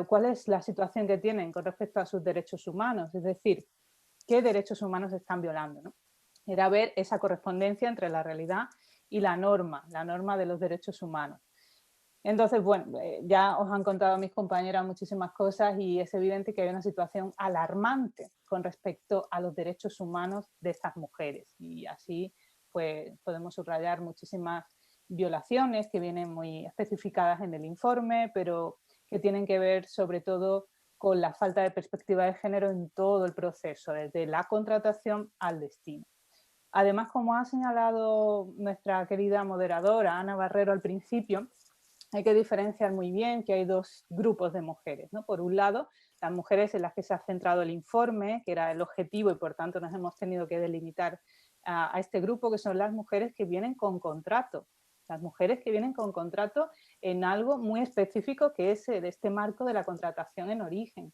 ¿cuál es la situación que tienen con respecto a sus derechos humanos? Es decir, ¿qué derechos humanos están violando, ¿no? Era ver esa correspondencia entre la realidad y la norma de los derechos humanos. Entonces, bueno, ya os han contado mis compañeras muchísimas cosas y es evidente que hay una situación alarmante con respecto a los derechos humanos de estas mujeres, y así pues podemos subrayar muchísimas violaciones que vienen muy especificadas en el informe, pero que tienen que ver sobre todo con la falta de perspectiva de género en todo el proceso, desde la contratación al destino. Además, como ha señalado nuestra querida moderadora Ana Barrero al principio, hay que diferenciar muy bien que hay dos grupos de mujeres, ¿no? Por un lado, las mujeres en las que se ha centrado el informe, que era el objetivo y por tanto nos hemos tenido que delimitar a este grupo, que son las mujeres que vienen con contrato. Las mujeres que vienen con contrato en algo muy específico, que es este marco de la contratación en origen.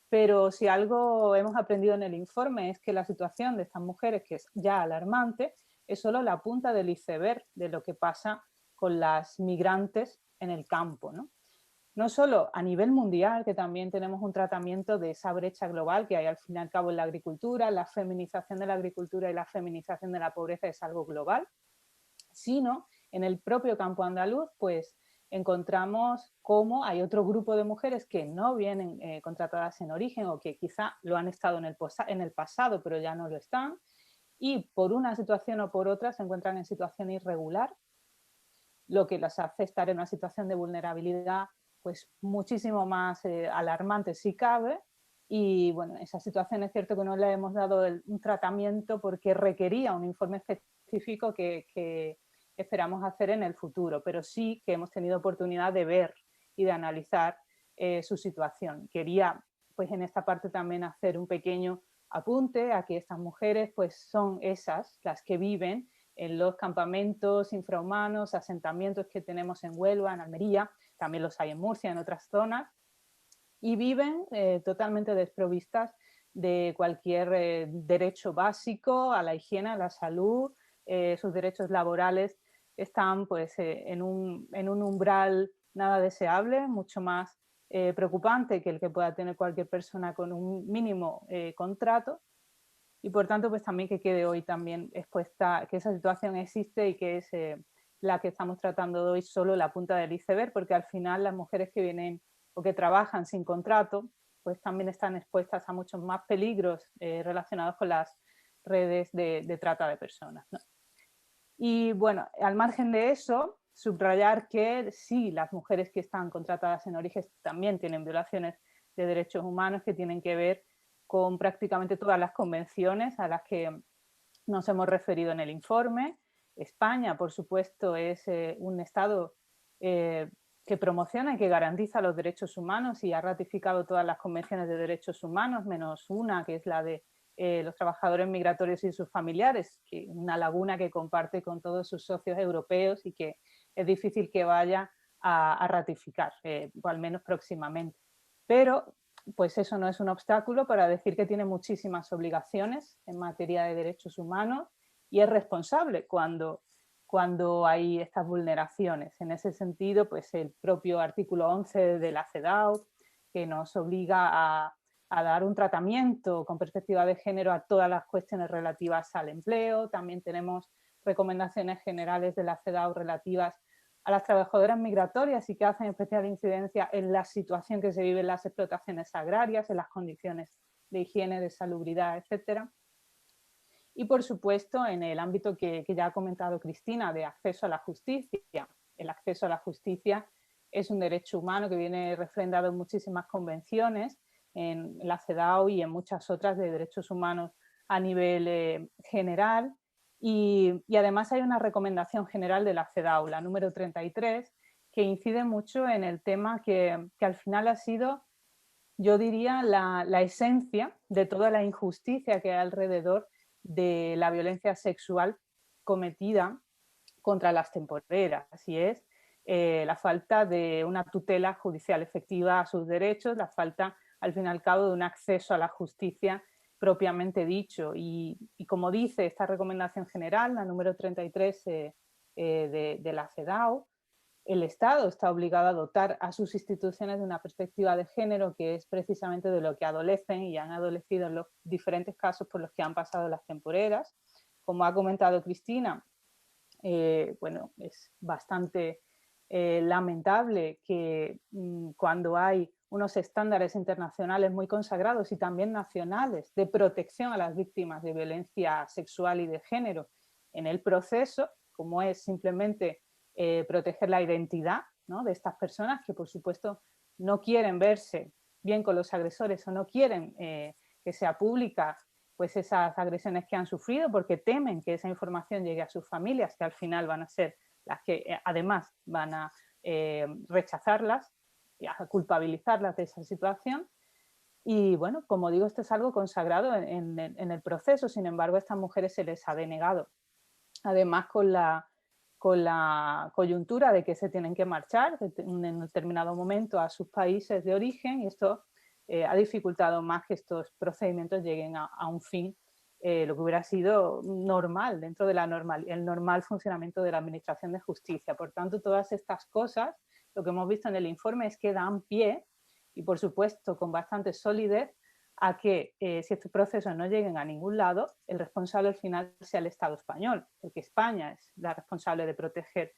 Pero si algo hemos aprendido en el informe es que la situación de estas mujeres, que es ya alarmante, es solo la punta del iceberg de lo que pasa con las migrantes en el campo, ¿no? No solo a nivel mundial, que también tenemos un tratamiento de esa brecha global que hay al fin y al cabo en la agricultura, la feminización de la agricultura y la feminización de la pobreza es algo global, sino en el propio campo andaluz, pues encontramos cómo hay otro grupo de mujeres que no vienen contratadas en origen o que quizá lo han estado en el pasado, pero ya no lo están, y por una situación o por otra se encuentran en situación irregular, lo que las hace estar en una situación de vulnerabilidad pues muchísimo más alarmante si cabe. Y bueno, esa situación es cierto que no le hemos dado un tratamiento porque requería un informe específico que esperamos hacer en el futuro, pero sí que hemos tenido oportunidad de ver y de analizar su situación. Quería pues en esta parte también hacer un pequeño apunte a que estas mujeres pues son esas las que viven en los campamentos infrahumanos, asentamientos que tenemos en Huelva, en Almería, también los hay en Murcia, en otras zonas, y viven totalmente desprovistas de cualquier derecho básico a la higiene, a la salud. Sus derechos laborales están pues, en un umbral nada deseable, mucho más preocupante que el que pueda tener cualquier persona con un mínimo contrato. Y por tanto, pues también que quede hoy también expuesta que esa situación existe y que es la que estamos tratando de hoy solo la punta del iceberg, porque al final las mujeres que vienen o que trabajan sin contrato, pues también están expuestas a muchos más peligros relacionados con las redes de trata de personas, ¿no? Y bueno, al margen de eso, subrayar que sí, las mujeres que están contratadas en origen también tienen violaciones de derechos humanos que tienen que ver con prácticamente todas las convenciones a las que nos hemos referido en el informe. España, por supuesto, es un Estado que promociona y que garantiza los derechos humanos y ha ratificado todas las convenciones de derechos humanos, menos una, que es la de los trabajadores migratorios y sus familiares, que una laguna que comparte con todos sus socios europeos y que es difícil que vaya a ratificar, o al menos próximamente. Pero pues eso no es un obstáculo para decir que tiene muchísimas obligaciones en materia de derechos humanos y es responsable cuando hay estas vulneraciones. En ese sentido, pues el propio artículo 11 de la CEDAW que nos obliga a dar un tratamiento con perspectiva de género a todas las cuestiones relativas al empleo. También tenemos recomendaciones generales de la CEDAW relativas a las trabajadoras migratorias y que hacen especial incidencia en la situación que se vive en las explotaciones agrarias, en las condiciones de higiene, de salubridad, etcétera. Y, por supuesto, en el ámbito que ya ha comentado Cristina, de acceso a la justicia. El acceso a la justicia es un derecho humano que viene refrendado en muchísimas convenciones, en la CEDAW y en muchas otras de derechos humanos a nivel general. Y además hay una recomendación general de la CEDAW, la número 33, que incide mucho en el tema que al final ha sido, yo diría, la esencia de toda la injusticia que hay alrededor de la violencia sexual cometida contra las temporeras, y es la falta de una tutela judicial efectiva a sus derechos, la falta, al fin y al cabo, de un acceso a la justicia propiamente dicho. Y como dice esta recomendación general, la número 33 de la CEDAW, el Estado está obligado a dotar a sus instituciones de una perspectiva de género, que es precisamente de lo que adolecen y han adolecido en los diferentes casos por los que han pasado las temporeras. Como ha comentado Cristina, bueno, es bastante lamentable que cuando hay unos estándares internacionales muy consagrados y también nacionales de protección a las víctimas de violencia sexual y de género en el proceso, como es simplemente proteger la identidad, ¿no?, de estas personas que, por supuesto, no quieren verse bien con los agresores o no quieren que sea pública pues esas agresiones que han sufrido, porque temen que esa información llegue a sus familias, que al final van a ser las que además van a rechazarlas y a culpabilizarlas de esa situación. Y bueno, como digo, esto es algo consagrado en el proceso, sin embargo, a estas mujeres se les ha denegado. Además, con la coyuntura de que se tienen que marchar en un determinado momento a sus países de origen, y esto ha dificultado más que estos procedimientos lleguen a un fin, lo que hubiera sido normal, dentro de el normal funcionamiento de la Administración de Justicia. Por tanto, todas estas cosas, lo que hemos visto en el informe es que dan pie, y por supuesto con bastante solidez, a que si estos procesos no lleguen a ningún lado, el responsable al final sea el Estado español, porque España es la responsable de proteger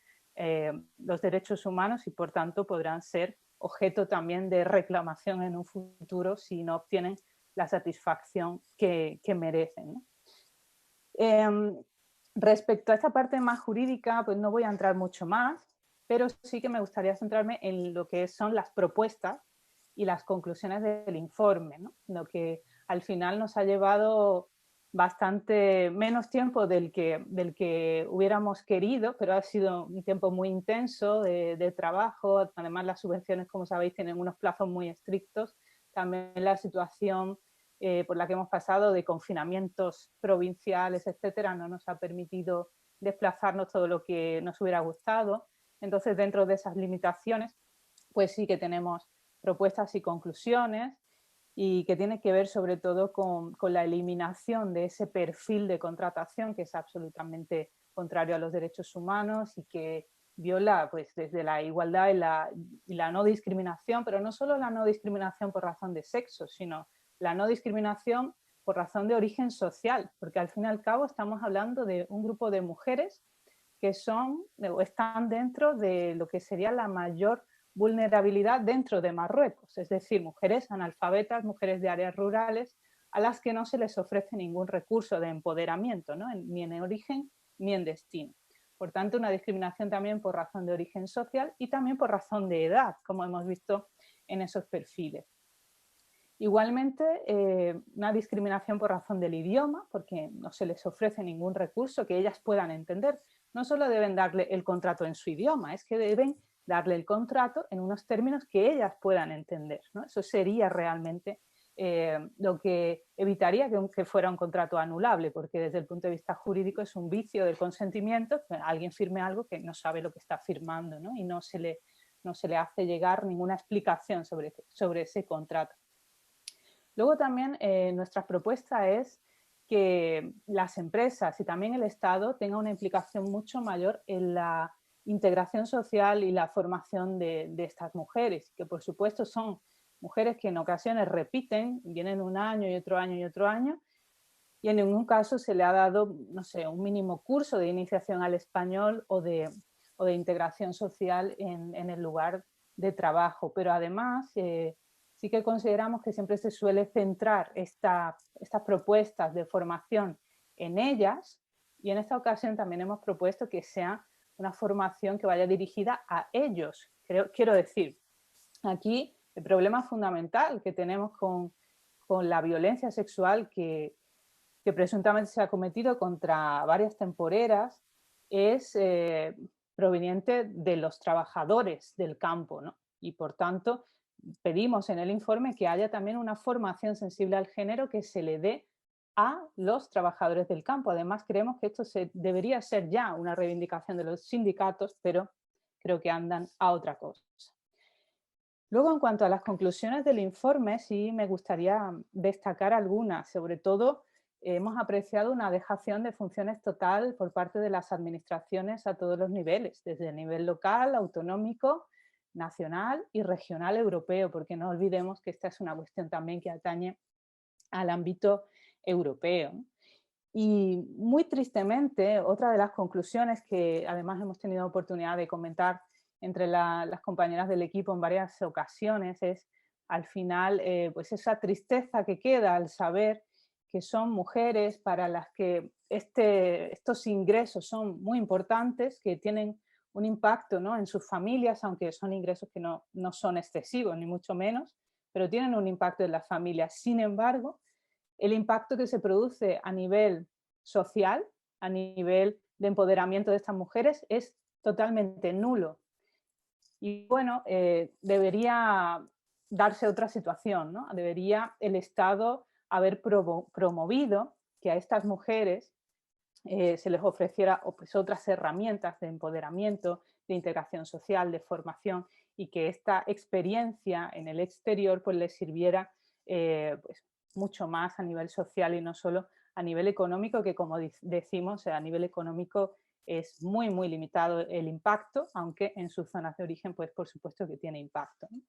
los derechos humanos y por tanto podrán ser objeto también de reclamación en un futuro si no obtienen la satisfacción que merecen, ¿no? Respecto a esta parte más jurídica, pues no voy a entrar mucho más, pero sí que me gustaría centrarme en lo que son las propuestas y las conclusiones del informe, ¿no? Lo que al final nos ha llevado bastante menos tiempo del que hubiéramos querido, pero ha sido un tiempo muy intenso de trabajo. Además, las subvenciones, como sabéis, tienen unos plazos muy estrictos. También la situación por la que hemos pasado de confinamientos provinciales, etcétera, no nos ha permitido desplazarnos todo lo que nos hubiera gustado. Entonces, dentro de esas limitaciones, pues sí que tenemos propuestas y conclusiones, y que tiene que ver sobre todo con la eliminación de ese perfil de contratación que es absolutamente contrario a los derechos humanos y que viola pues desde la igualdad y la no discriminación, pero no solo la no discriminación por razón de sexo, sino la no discriminación por razón de origen social, porque al fin y al cabo estamos hablando de un grupo de mujeres que son o están dentro de lo que sería la mayor vulnerabilidad dentro de Marruecos, es decir, mujeres analfabetas, mujeres de áreas rurales, a las que no se les ofrece ningún recurso de empoderamiento, ¿no?, ni en origen ni en destino. Por tanto, una discriminación también por razón de origen social y también por razón de edad, como hemos visto en esos perfiles. Igualmente, una discriminación por razón del idioma, porque no se les ofrece ningún recurso que ellas puedan entender. No solo deben darle el contrato en su idioma, es que deben darle el contrato en unos términos que ellas puedan entender, ¿no? Eso sería realmente lo que evitaría que fuera un contrato anulable, porque desde el punto de vista jurídico es un vicio del consentimiento, que alguien firme algo que no sabe lo que está firmando, ¿no? Y no se le hace llegar ninguna explicación sobre ese contrato. Luego también nuestra propuesta es que las empresas y también el Estado tengan una implicación mucho mayor en la integración social y la formación de estas mujeres, que por supuesto son mujeres que en ocasiones repiten, vienen un año y otro año y otro año, y en ningún caso se le ha dado, no sé, un mínimo curso de iniciación al español o de integración social en el lugar de trabajo. Pero además sí que consideramos que siempre se suele centrar estas propuestas de formación en ellas, y en esta ocasión también hemos propuesto que sea una formación que vaya dirigida a ellos. Quiero decir, aquí el problema fundamental que tenemos con la violencia sexual que presuntamente se ha cometido contra varias temporeras es proveniente de los trabajadores del campo, ¿no? Y por tanto pedimos en el informe que haya también una formación sensible al género que se le dé a los trabajadores del campo. Además, creemos que esto debería ser ya una reivindicación de los sindicatos, pero creo que andan a otra cosa. Luego, en cuanto a las conclusiones del informe, sí me gustaría destacar algunas. Sobre todo, hemos apreciado una dejación de funciones total por parte de las administraciones a todos los niveles, desde el nivel local, autonómico, nacional y regional europeo, porque no olvidemos que esta es una cuestión también que atañe al ámbito europeo. Y muy tristemente, otra de las conclusiones que además hemos tenido oportunidad de comentar entre las compañeras del equipo en varias ocasiones es al final pues esa tristeza que queda al saber que son mujeres para las que estos ingresos son muy importantes, que tienen un impacto, ¿no?, en sus familias, aunque son ingresos que no son excesivos, ni mucho menos, pero tienen un impacto en las familias. Sin embargo, el impacto que se produce a nivel social, a nivel de empoderamiento de estas mujeres, es totalmente nulo. Y bueno, debería darse otra situación, ¿no? Debería el Estado haber promovido que a estas mujeres se les ofreciera pues, otras herramientas de empoderamiento, de integración social, de formación, y que esta experiencia en el exterior pues, les sirviera pues, mucho más a nivel social y no solo a nivel económico, que como decimos, a nivel económico es muy, muy limitado el impacto, aunque en sus zonas de origen, pues por supuesto que tiene impacto, ¿no?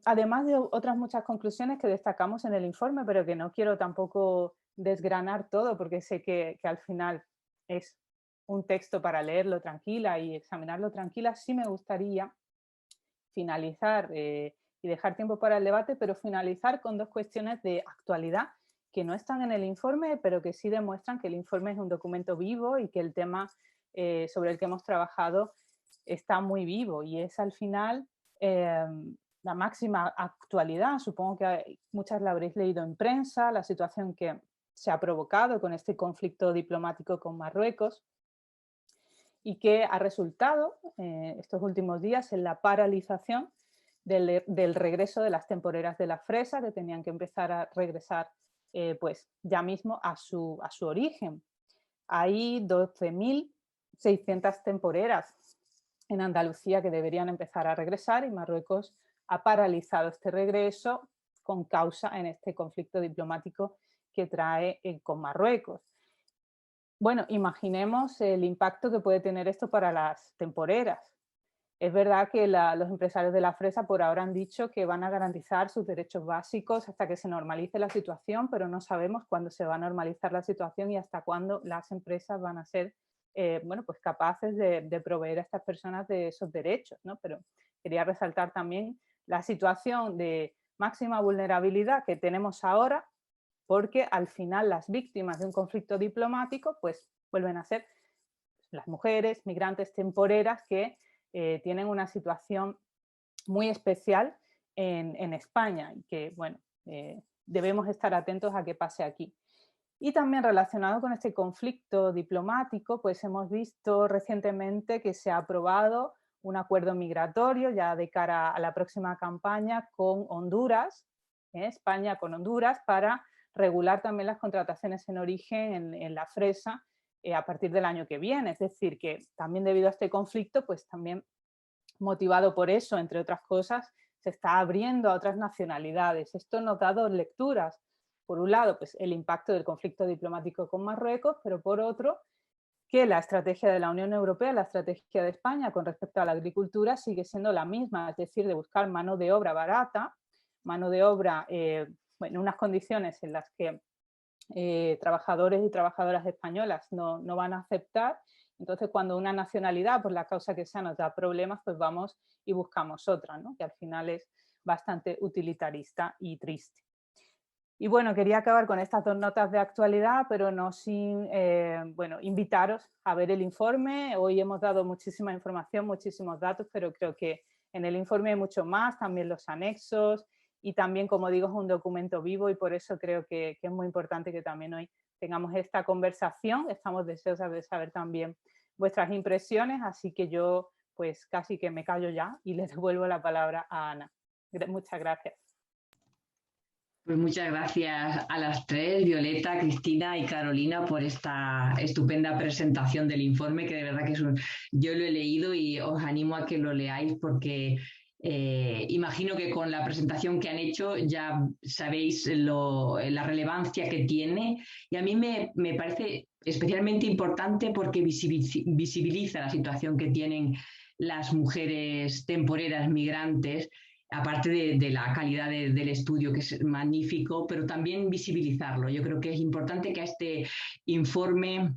Además de otras muchas conclusiones que destacamos en el informe, pero que no quiero tampoco desgranar todo, porque sé que al final es un texto para leerlo tranquila y examinarlo tranquila, sí me gustaría finalizar y dejar tiempo para el debate, pero finalizar con dos cuestiones de actualidad que no están en el informe, pero que sí demuestran que el informe es un documento vivo y que el tema sobre el que hemos trabajado está muy vivo, y es al final la máxima actualidad. Supongo que muchas la habréis leído en prensa, la situación que se ha provocado con este conflicto diplomático con Marruecos y que ha resultado estos últimos días en la paralización del regreso de las temporeras de la fresa, que tenían que empezar a regresar pues ya mismo a su origen. Hay 12.600 temporeras en Andalucía que deberían empezar a regresar, y Marruecos ha paralizado este regreso con causa en este conflicto diplomático que trae con Marruecos. Bueno, imaginemos el impacto que puede tener esto para las temporeras. Es verdad que los empresarios de la fresa por ahora han dicho que van a garantizar sus derechos básicos hasta que se normalice la situación, pero no sabemos cuándo se va a normalizar la situación y hasta cuándo las empresas van a ser bueno, pues capaces de proveer a estas personas de esos derechos, ¿no? Pero quería resaltar también la situación de máxima vulnerabilidad que tenemos ahora, porque al final las víctimas de un conflicto diplomático pues vuelven a ser las mujeres, migrantes temporeras que tienen una situación muy especial en España y que, bueno, debemos estar atentos a qué pase aquí. Y también relacionado con este conflicto diplomático, pues hemos visto recientemente que se ha aprobado un acuerdo migratorio ya de cara a la próxima campaña con Honduras, España con Honduras, para regular también las contrataciones en origen en la fresa a partir del año que viene. Es decir, que también debido a este conflicto, pues también motivado por eso, entre otras cosas, se está abriendo a otras nacionalidades. Esto nos da dos lecturas. Por un lado, pues el impacto del conflicto diplomático con Marruecos, pero por otro, que la estrategia de la Unión Europea, la estrategia de España con respecto a la agricultura sigue siendo la misma, es decir, de buscar mano de obra barata, mano de obra en unas condiciones en las que trabajadores y trabajadoras españolas no van a aceptar. Entonces, cuando una nacionalidad, por la causa que sea, nos da problemas, pues vamos y buscamos otra, ¿no? Que al final es bastante utilitarista y triste. Y bueno, quería acabar con estas 2 notas de actualidad, pero no sin, invitaros a ver el informe. Hoy hemos dado muchísima información, muchísimos datos, pero creo que en el informe hay mucho más, también los anexos y también, como digo, es un documento vivo y por eso creo que es muy importante que también hoy tengamos esta conversación. Estamos deseosas de saber también vuestras impresiones, así que yo pues casi que me callo ya y le devuelvo la palabra a Ana. Muchas gracias. Pues muchas gracias a las 3, Violeta, Cristina y Carolina, por esta estupenda presentación del informe, que de verdad que yo lo he leído y os animo a que lo leáis porque imagino que con la presentación que han hecho ya sabéis la relevancia que tiene, y a mí me parece especialmente importante porque visibiliza la situación que tienen las mujeres temporeras migrantes, aparte de la calidad del estudio, que es magnífico, pero también visibilizarlo. Yo creo que es importante que a este informe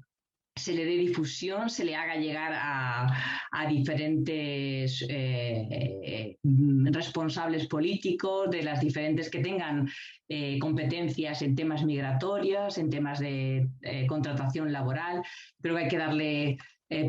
se le dé difusión, se le haga llegar a diferentes responsables políticos, de las diferentes que tengan competencias en temas migratorios, en temas de contratación laboral. Creo que hay que darle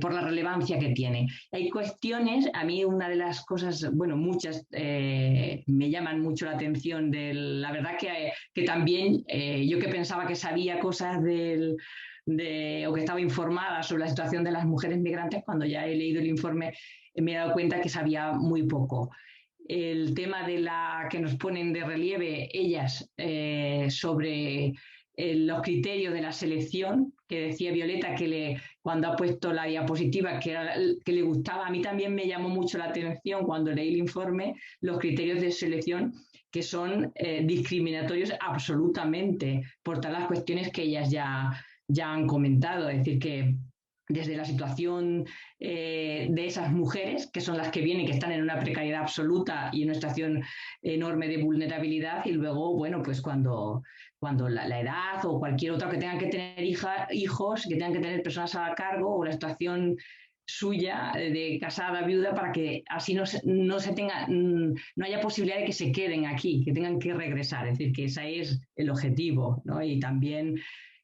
por la relevancia que tiene. Hay cuestiones, a mí una de las cosas, bueno, muchas me llaman mucho la atención, la verdad que también yo que pensaba que sabía cosas o que estaba informada sobre la situación de las mujeres migrantes, cuando ya he leído el informe me he dado cuenta que sabía muy poco. El tema que nos ponen de relieve ellas sobre los criterios de la selección, que decía Violeta cuando ha puesto la diapositiva que le gustaba. A mí también me llamó mucho la atención cuando leí el informe los criterios de selección, que son discriminatorios absolutamente por todas las cuestiones que ellas ya han comentado. Es decir, que desde la situación de esas mujeres, que son las que vienen, que están en una precariedad absoluta y en una situación enorme de vulnerabilidad, y luego, bueno, pues cuando la edad o cualquier otra, que tengan que tener hijos, que tengan que tener personas a cargo, o la situación suya de casada, viuda, para que así no haya posibilidad de que se queden aquí, que tengan que regresar. Es decir, que ese es el objetivo, ¿no? Y también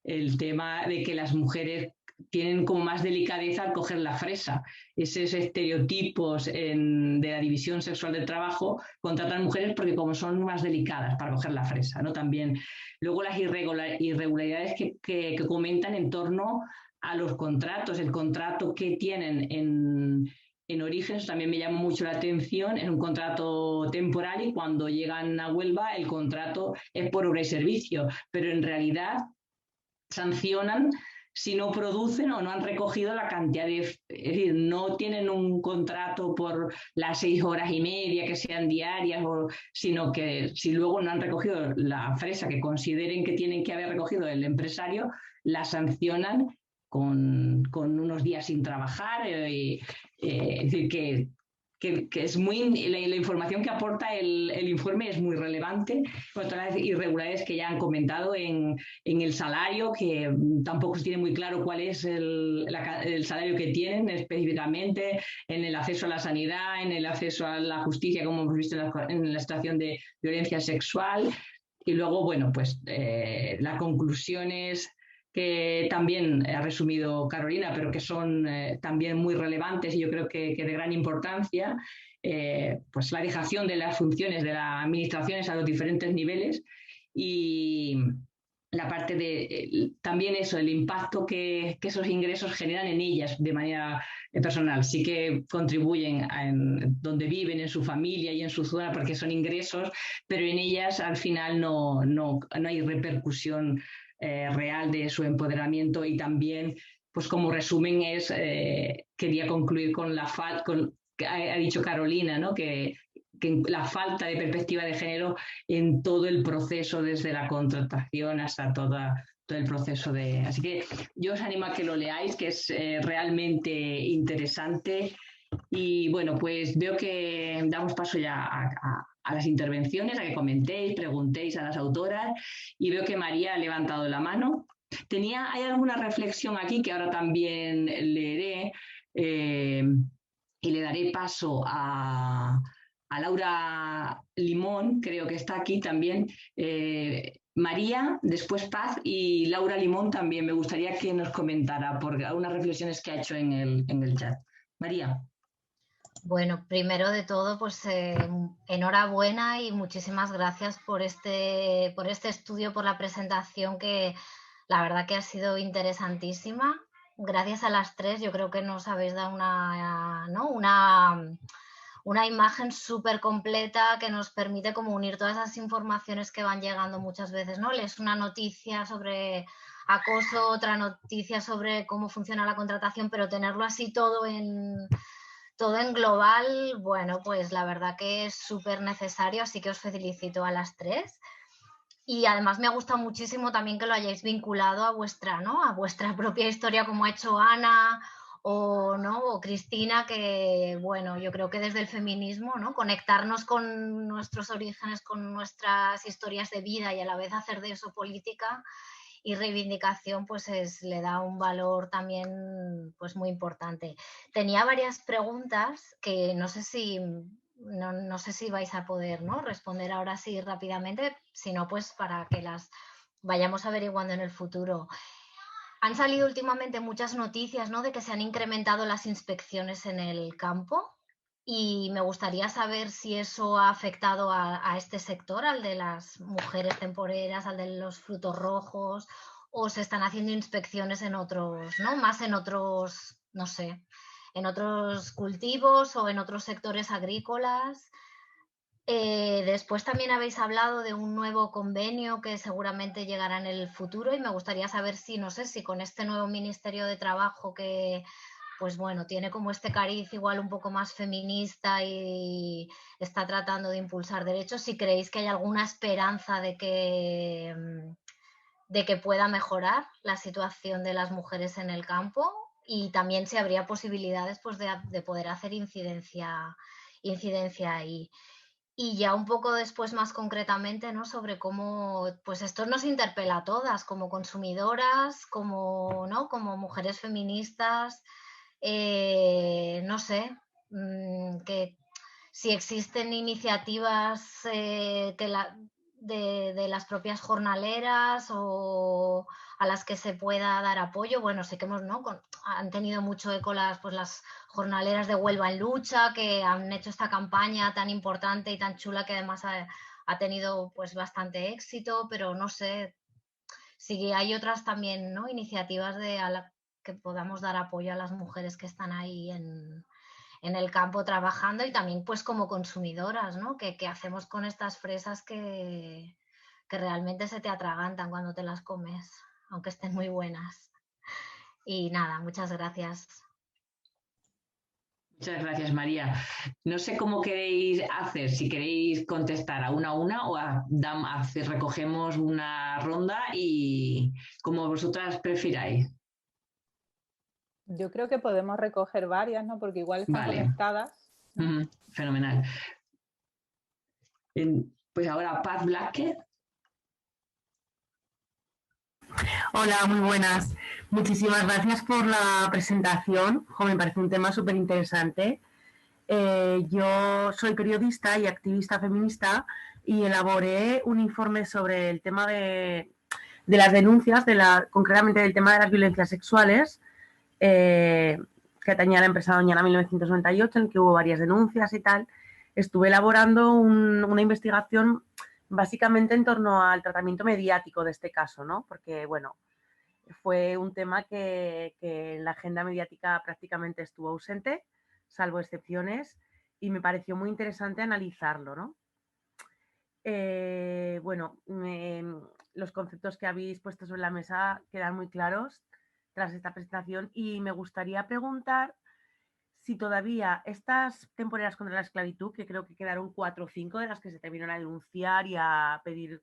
el tema de que las mujeres tienen como más delicadeza al coger la fresa. Esos estereotipos de la división sexual del trabajo contratan mujeres porque como son más delicadas para coger la fresa, ¿no? También luego las irregularidades que comentan en torno a los contratos, el contrato que tienen en origen, eso también me llama mucho la atención, en un contrato temporal, y cuando llegan a Huelva el contrato es por obra y servicio, pero en realidad sancionan si no producen o no han recogido la cantidad es decir, no tienen un contrato por las 6 horas y media que sean diarias, sino que si luego no han recogido la fresa que consideren que tienen que haber recogido el empresario, la sancionan con unos días sin trabajar. Es decir, que es la información que aporta el informe es muy relevante, con todas las irregularidades que ya han comentado en el salario, que tampoco se tiene muy claro cuál es el salario que tienen específicamente, en el acceso a la sanidad, en el acceso a la justicia, como hemos visto en la situación de violencia sexual. Y luego, bueno, pues las conclusiones que también ha resumido Carolina, pero que son también muy relevantes y yo creo que de gran importancia, pues la dejación de las funciones de las administraciones a los diferentes niveles, y la parte de también eso, el impacto que esos ingresos generan en ellas de manera personal. Sí que contribuyen en donde viven, en su familia y en su zona, porque son ingresos, pero en ellas al final no hay repercusión real de su empoderamiento. Y también, pues como resumen, quería concluir con que ha dicho Carolina, ¿no? que la falta de perspectiva de género en todo el proceso, desde la contratación hasta todo el proceso de... Así que yo os animo a que lo leáis, que es realmente interesante. Y bueno, pues veo que damos paso ya a las intervenciones, a que comentéis, preguntéis a las autoras, y veo que María ha levantado la mano. Hay alguna reflexión aquí que ahora también leeré y le daré paso a Laura Limón, creo que está aquí también. María, después Paz y Laura Limón también. Me gustaría que nos comentara por algunas reflexiones que ha hecho en el chat. María. Bueno, primero de todo, pues enhorabuena y muchísimas gracias por este estudio, por la presentación, que la verdad que ha sido interesantísima. Gracias a las tres, yo creo que nos habéis dado una imagen súper completa que nos permite como unir todas esas informaciones que van llegando muchas veces, ¿no? Lees una noticia sobre acoso, otra noticia sobre cómo funciona la contratación, pero tenerlo así todo en global, bueno, pues la verdad que es súper necesario, así que os felicito a las tres. Y además me ha gustado muchísimo también que lo hayáis vinculado a vuestra propia historia, como ha hecho Ana o Cristina, que bueno, yo creo que desde el feminismo, ¿no? Conectarnos con nuestros orígenes, con nuestras historias de vida y a la vez hacer de eso política y reivindicación, pues le da un valor también pues muy importante. Tenía varias preguntas que no sé si vais a poder, ¿no?, responder ahora sí rápidamente, sino pues para que las vayamos averiguando en el futuro. Han salido últimamente muchas noticias, ¿no?, de que se han incrementado las inspecciones en el campo. Y me gustaría saber si eso ha afectado a este sector, al de las mujeres temporeras, al de los frutos rojos, o se están haciendo inspecciones en otros, ¿no? Más en otros, no sé, en otros cultivos o en otros sectores agrícolas. Después también habéis hablado de un nuevo convenio que seguramente llegará en el futuro y me gustaría saber si, no sé, si con este nuevo Ministerio de Trabajo que pues bueno, tiene como este cariz igual un poco más feminista y está tratando de impulsar derechos, si creéis que hay alguna esperanza de que pueda mejorar la situación de las mujeres en el campo, y también si habría posibilidades pues de poder hacer incidencia ahí. Y ya un poco después más concretamente, ¿no?, sobre cómo pues esto nos interpela a todas como consumidoras, como, ¿no?, como mujeres feministas. No sé, que si existen iniciativas de las propias jornaleras o a las que se pueda dar apoyo. Bueno, sí que han tenido mucho eco las jornaleras de Huelva en Lucha, que han hecho esta campaña tan importante y tan chula, que además ha tenido pues bastante éxito, pero no sé si hay otras también, ¿no?, iniciativas que podamos dar apoyo a las mujeres que están ahí en el campo trabajando, y también pues como consumidoras, ¿no?, que hacemos con estas fresas que realmente se te atragantan cuando te las comes, aunque estén muy buenas. Y nada, muchas gracias. Muchas gracias, María. No sé cómo queréis hacer, si queréis contestar a una o recogemos una ronda y como vosotras prefiráis. Yo creo que podemos recoger varias, ¿no? Porque igual están conectadas. Fenomenal. Pues ahora Paz Blázquez. Hola, muy buenas. Muchísimas gracias por la presentación. Me parece un tema súper interesante. Yo soy periodista y activista feminista y elaboré un informe sobre el tema de las denuncias, concretamente del tema de las violencias sexuales, que atañía a la empresa Doñana 1998, en el que hubo varias denuncias y tal. Estuve elaborando una investigación básicamente en torno al tratamiento mediático de este caso, ¿no? Porque, bueno, fue un tema que en la agenda mediática prácticamente estuvo ausente, salvo excepciones, y me pareció muy interesante analizarlo, ¿no? Bueno, los conceptos que habéis puesto sobre la mesa quedan muy claros tras esta presentación, y me gustaría preguntar si todavía estas temporeras contra la esclavitud, que creo que quedaron 4 o 5 de las que se terminaron a denunciar y a pedir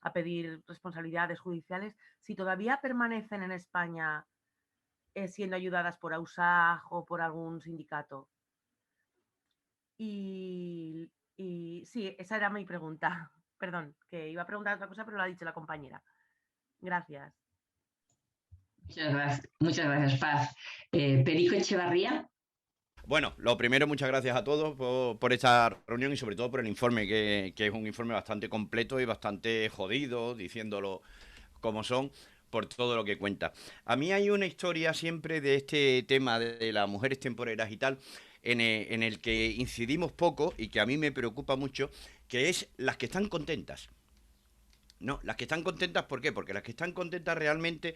a pedir responsabilidades judiciales, si todavía permanecen en España siendo ayudadas por AUSAG o por algún sindicato. Y sí, esa era mi pregunta. Perdón, que iba a preguntar otra cosa, pero lo ha dicho la compañera. Gracias. Muchas gracias, Paz. Perico Echevarría. Bueno, lo primero, muchas gracias a todos por esta reunión y sobre todo por el informe, que es un informe bastante completo y bastante jodido, diciéndolo como son, por todo lo que cuenta. A mí hay una historia siempre de este tema de las mujeres temporeras y tal, en el que incidimos poco y que a mí me preocupa mucho, que es las que están contentas. No, las que están contentas, ¿por qué? Porque las que están contentas realmente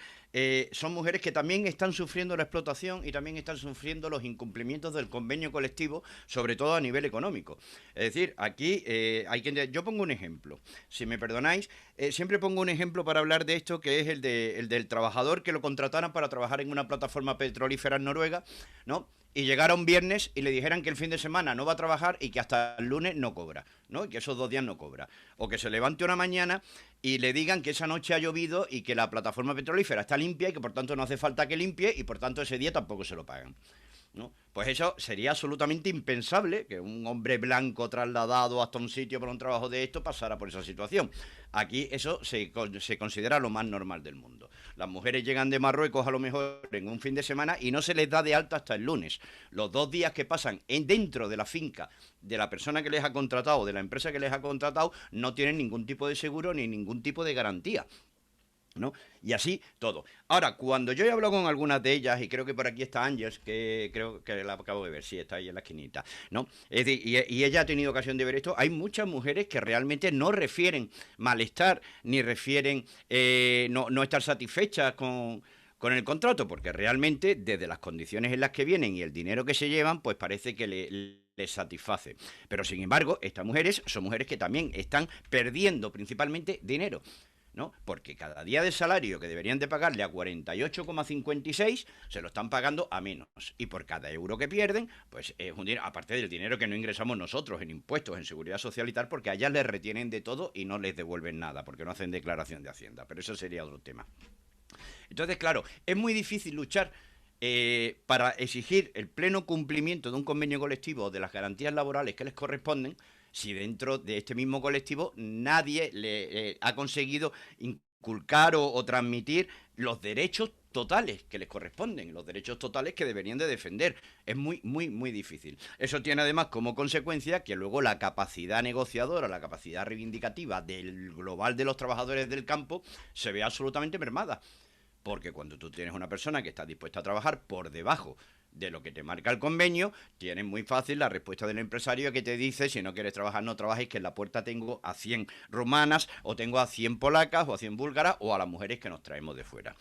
son mujeres que también están sufriendo la explotación y también están sufriendo los incumplimientos del convenio colectivo, sobre todo a nivel económico. Es decir, aquí hay que... Yo pongo un ejemplo, si me perdonáis, siempre pongo un ejemplo para hablar de esto, que es el del trabajador que lo contrataran para trabajar en una plataforma petrolífera en Noruega, ¿no? Y llegara un viernes y le dijeran que el fin de semana no va a trabajar y que hasta el lunes no cobra, ¿no? Y que esos 2 días no cobra. O que se levante una mañana y le digan que esa noche ha llovido y que la plataforma petrolífera está limpia y que por tanto no hace falta que limpie y por tanto ese día tampoco se lo pagan, ¿no? Pues eso sería absolutamente impensable, que un hombre blanco trasladado hasta un sitio para un trabajo de esto pasara por esa situación. Aquí eso se considera lo más normal del mundo. Las mujeres llegan de Marruecos a lo mejor en un fin de semana y no se les da de alta hasta el lunes. Los 2 días que pasan dentro de la finca de la persona que les ha contratado, de la empresa que les ha contratado, no tienen ningún tipo de seguro ni ningún tipo de garantía, ¿no? Y así todo. Ahora, cuando yo he hablado con algunas de ellas, y creo que por aquí está Ángeles, que creo que la acabo de ver, sí, está ahí en la esquinita, ¿no? Es decir, y ella ha tenido ocasión de ver esto, hay muchas mujeres que realmente no refieren malestar, ni refieren no estar satisfechas con el contrato, porque realmente desde las condiciones en las que vienen y el dinero que se llevan, pues parece que les satisface. Pero sin embargo, estas mujeres son mujeres que también están perdiendo principalmente dinero, ¿no? Porque cada día de salario que deberían de pagarle a 48,56 se lo están pagando a menos. Y por cada euro que pierden, pues es un dinero, aparte del dinero que no ingresamos nosotros en impuestos, en seguridad social y tal, porque a ellas les retienen de todo y no les devuelven nada, porque no hacen declaración de Hacienda. Pero eso sería otro tema. Entonces, claro, es muy difícil luchar para exigir el pleno cumplimiento de un convenio colectivo o de las garantías laborales que les corresponden, si dentro de este mismo colectivo nadie le ha conseguido inculcar o transmitir los derechos totales que les corresponden, los derechos totales que deberían de defender. Es muy, muy, muy difícil. Eso tiene además como consecuencia que luego la capacidad negociadora, la capacidad reivindicativa del global de los trabajadores del campo se ve absolutamente mermada. Porque cuando tú tienes una persona que está dispuesta a trabajar por debajo de lo que te marca el convenio, tienes muy fácil la respuesta del empresario que te dice: si no quieres trabajar, no trabajes, que en la puerta tengo a 100 rumanas, o tengo a 100 polacas, o a 100 búlgaras, o a las mujeres que nos traemos de fuera.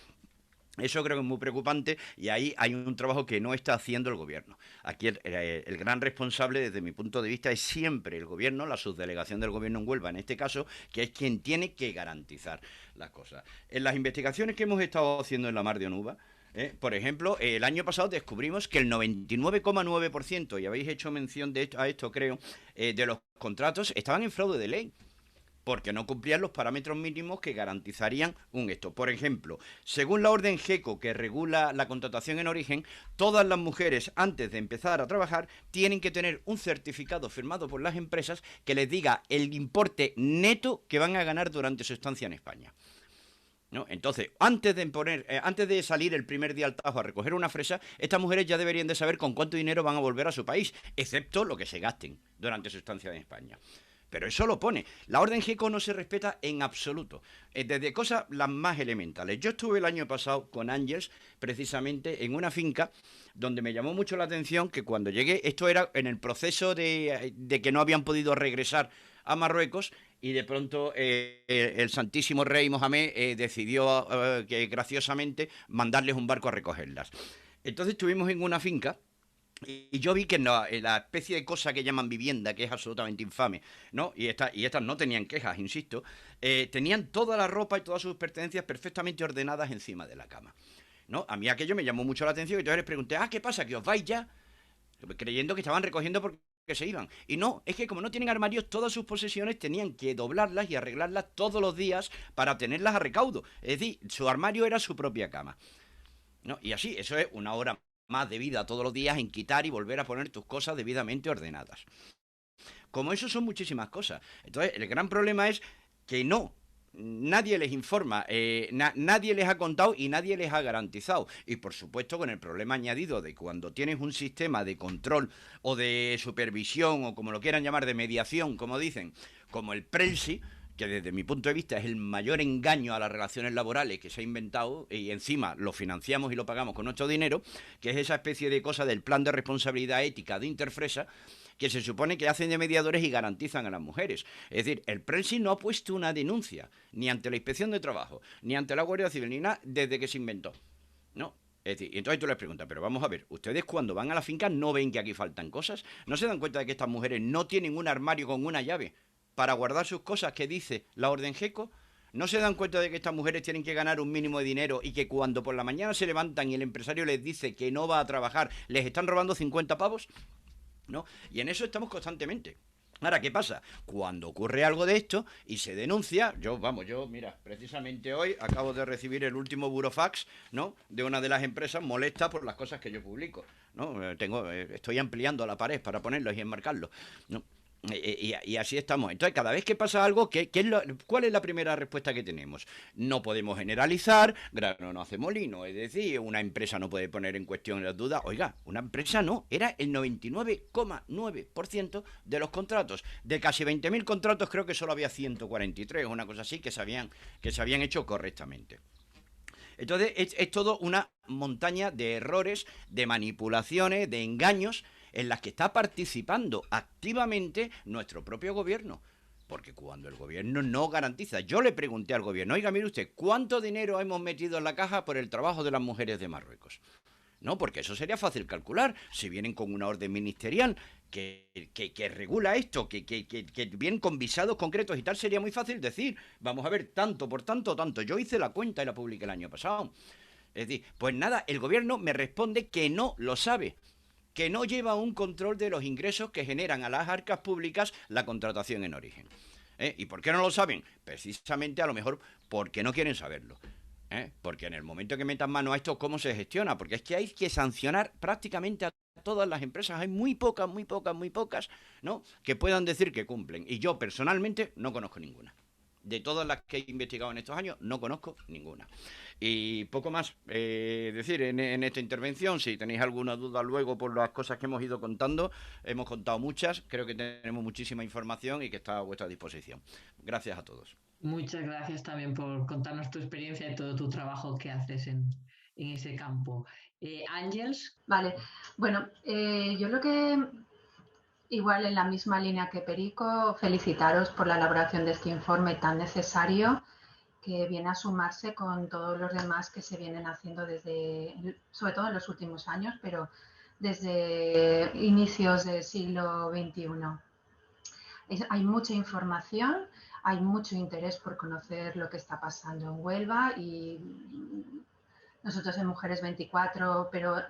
Eso creo que es muy preocupante y ahí hay un trabajo que no está haciendo el gobierno. Aquí el gran responsable, desde mi punto de vista, es siempre el gobierno, la subdelegación del gobierno en Huelva, en este caso, que es quien tiene que garantizar las cosas. En las investigaciones que hemos estado haciendo en la Mar de Onuba, por ejemplo, el año pasado descubrimos que el 99,9%, y habéis hecho mención a esto creo, de los contratos estaban en fraude de ley, porque no cumplían los parámetros mínimos que garantizarían un esto. Por ejemplo, según la orden GECO, que regula la contratación en origen, todas las mujeres, antes de empezar a trabajar, tienen que tener un certificado firmado por las empresas que les diga el importe neto que van a ganar durante su estancia en España, ¿no? Entonces, antes de salir el primer día al Tajo a recoger una fresa, estas mujeres ya deberían de saber con cuánto dinero van a volver a su país, excepto lo que se gasten durante su estancia en España. Pero eso lo pone. La orden GECO no se respeta en absoluto, desde cosas las más elementales. Yo estuve el año pasado con Ángeles, precisamente, en una finca donde me llamó mucho la atención que cuando llegué, esto era en el proceso de que no habían podido regresar a Marruecos, y de pronto el Santísimo Rey Mohamed decidió que graciosamente mandarles un barco a recogerlas. Entonces estuvimos en una finca y yo vi que la especie de cosa que llaman vivienda, que es absolutamente infame, ¿no? Y estas no tenían quejas, insisto, tenían toda la ropa y todas sus pertenencias perfectamente ordenadas encima de la cama, ¿no? A mí aquello me llamó mucho la atención y entonces les pregunté: ¿qué pasa? ¿Que os vais ya? Creyendo que estaban recogiendo porque que se iban. Y no, es que como no tienen armarios, todas sus posesiones tenían que doblarlas y arreglarlas todos los días para tenerlas a recaudo. Es decir, su armario era su propia cama, ¿no? Y así, eso es una hora más de vida todos los días en quitar y volver a poner tus cosas debidamente ordenadas. Como eso son muchísimas cosas. Entonces, el gran problema es que nadie les informa, nadie les ha contado y nadie les ha garantizado. Y por supuesto con el problema añadido de cuando tienes un sistema de control o de supervisión o como lo quieran llamar, de mediación, como dicen, como el PRELSI, que desde mi punto de vista es el mayor engaño a las relaciones laborales que se ha inventado y encima lo financiamos y lo pagamos con nuestro dinero, que es esa especie de cosa del plan de responsabilidad ética de Interfresa, que se supone que hacen de mediadores y garantizan a las mujeres. Es decir, el PRELSI no ha puesto una denuncia, ni ante la Inspección de Trabajo, ni ante la Guardia Civil, ni nada, desde que se inventó, ¿no? Es decir, y entonces tú les preguntas, pero vamos a ver, ¿ustedes cuando van a la finca no ven que aquí faltan cosas? ¿No se dan cuenta de que estas mujeres no tienen un armario con una llave para guardar sus cosas que dice la orden GECO? ¿No se dan cuenta de que estas mujeres tienen que ganar un mínimo de dinero y que cuando por la mañana se levantan y el empresario les dice que no va a trabajar, les están robando 50 pavos? ¿No? Y en eso estamos constantemente. Ahora, ¿qué pasa? Cuando ocurre algo de esto y se denuncia, mira, precisamente hoy acabo de recibir el último burofax, ¿no?, de una de las empresas molesta por las cosas que yo publico, ¿no? Estoy ampliando la pared para ponerlos y enmarcarlos, ¿no? Y así estamos. Entonces, cada vez que pasa algo, ¿cuál es la primera respuesta que tenemos? No podemos generalizar, grano no hace molino, es decir, una empresa no puede poner en cuestión las dudas. Oiga, una empresa no, era el 99,9% de los contratos. De casi 20.000 contratos, creo que solo había 143, una cosa así, que se habían hecho correctamente. Entonces, es todo una montaña de errores, de manipulaciones, de engaños, en las que está participando activamente nuestro propio gobierno. Porque cuando el gobierno no garantiza... Yo le pregunté al gobierno, oiga, mire usted, ¿cuánto dinero hemos metido en la caja por el trabajo de las mujeres de Marruecos? No, porque eso sería fácil calcular. Si vienen con una orden ministerial que regula esto, que vienen con visados concretos y tal, sería muy fácil decir, vamos a ver, tanto por tanto, tanto. Yo hice la cuenta y la publiqué el año pasado. Es decir, pues nada, el gobierno me responde que no lo sabe, que no lleva un control de los ingresos que generan a las arcas públicas la contratación en origen. ¿Y por qué no lo saben? Precisamente a lo mejor porque no quieren saberlo. Porque en el momento que metan mano a esto, ¿cómo se gestiona? Porque es que hay que sancionar prácticamente a todas las empresas. Hay muy pocas, ¿no?, que puedan decir que cumplen. Y yo personalmente no conozco ninguna. De todas las que he investigado en estos años, no conozco ninguna. Y poco más decir en esta intervención. Si tenéis alguna duda luego por las cosas que hemos ido contando, hemos contado muchas, creo que tenemos muchísima información y que está a vuestra disposición. Gracias a todos. Muchas gracias también por contarnos tu experiencia y todo tu trabajo que haces en ese campo. Ángels. Vale, bueno, yo lo que... Igual en la misma línea que Perico, felicitaros por la elaboración de este informe tan necesario que viene a sumarse con todos los demás que se vienen haciendo sobre todo en los últimos años, pero desde inicios del siglo XXI. Hay mucha información, hay mucho interés por conocer lo que está pasando en Huelva y nosotros en Mujeres 24, pero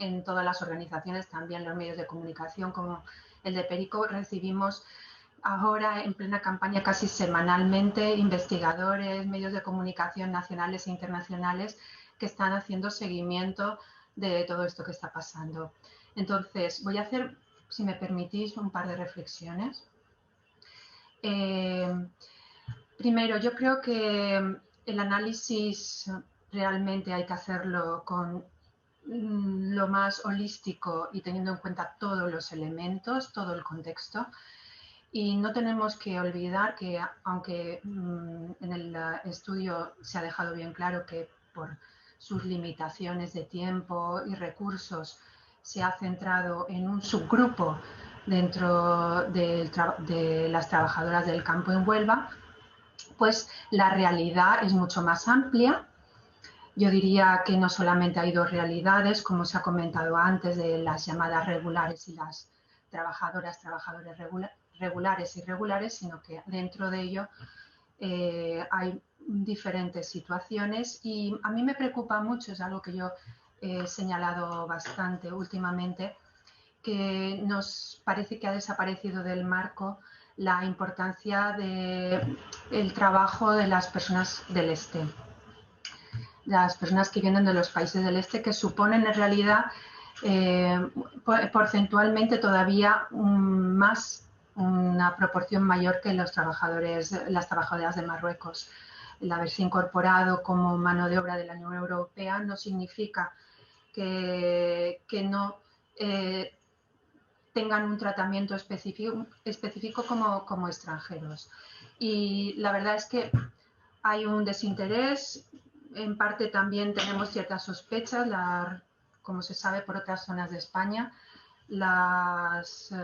en todas las organizaciones, también los medios de comunicación como el de Perico, recibimos ahora en plena campaña casi semanalmente investigadores, medios de comunicación nacionales e internacionales que están haciendo seguimiento de todo esto que está pasando. Entonces, voy a hacer, si me permitís, un par de reflexiones. Primero, yo creo que el análisis realmente hay que hacerlo con lo más holístico y teniendo en cuenta todos los elementos, todo el contexto. Y no tenemos que olvidar que, aunque en el estudio se ha dejado bien claro que por sus limitaciones de tiempo y recursos se ha centrado en un subgrupo dentro de las trabajadoras del campo en Huelva, pues la realidad es mucho más amplia. Yo diría que no solamente hay dos realidades, como se ha comentado antes, de las llamadas regulares y las trabajadores regulares y irregulares, sino que dentro de ello hay diferentes situaciones. Y a mí me preocupa mucho, es algo que yo he señalado bastante últimamente, que nos parece que ha desaparecido del marco la importancia del trabajo de las personas del este. Las personas que vienen de los países del este, que suponen en realidad porcentualmente todavía una proporción mayor que las trabajadoras de Marruecos. El haberse incorporado como mano de obra de la Unión Europea no significa que no tengan un tratamiento específico como extranjeros. Y la verdad es que hay un desinterés. En parte también tenemos ciertas sospechas, como se sabe por otras zonas de España, las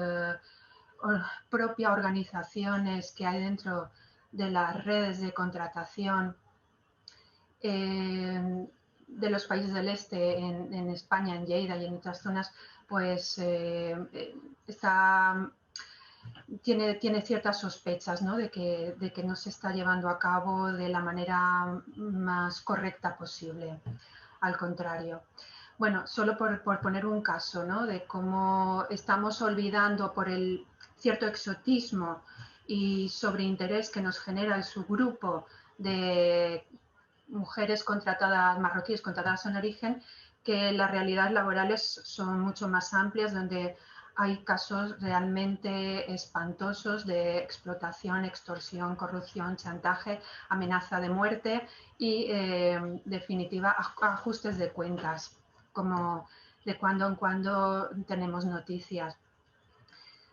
propias organizaciones que hay dentro de las redes de contratación de los países del este en España, en Lleida y en otras zonas, pues tiene ciertas sospechas, ¿no? de que no se está llevando a cabo de la manera más correcta posible. Al contrario. Bueno, solo por poner un caso, ¿no? de cómo estamos olvidando por el cierto exotismo y sobreinterés que nos genera el subgrupo de mujeres contratadas, marroquíes contratadas en origen, que las realidades laborales son mucho más amplias, donde hay casos realmente espantosos de explotación, extorsión, corrupción, chantaje, amenaza de muerte y, en definitiva, ajustes de cuentas, como de cuando en cuando tenemos noticias.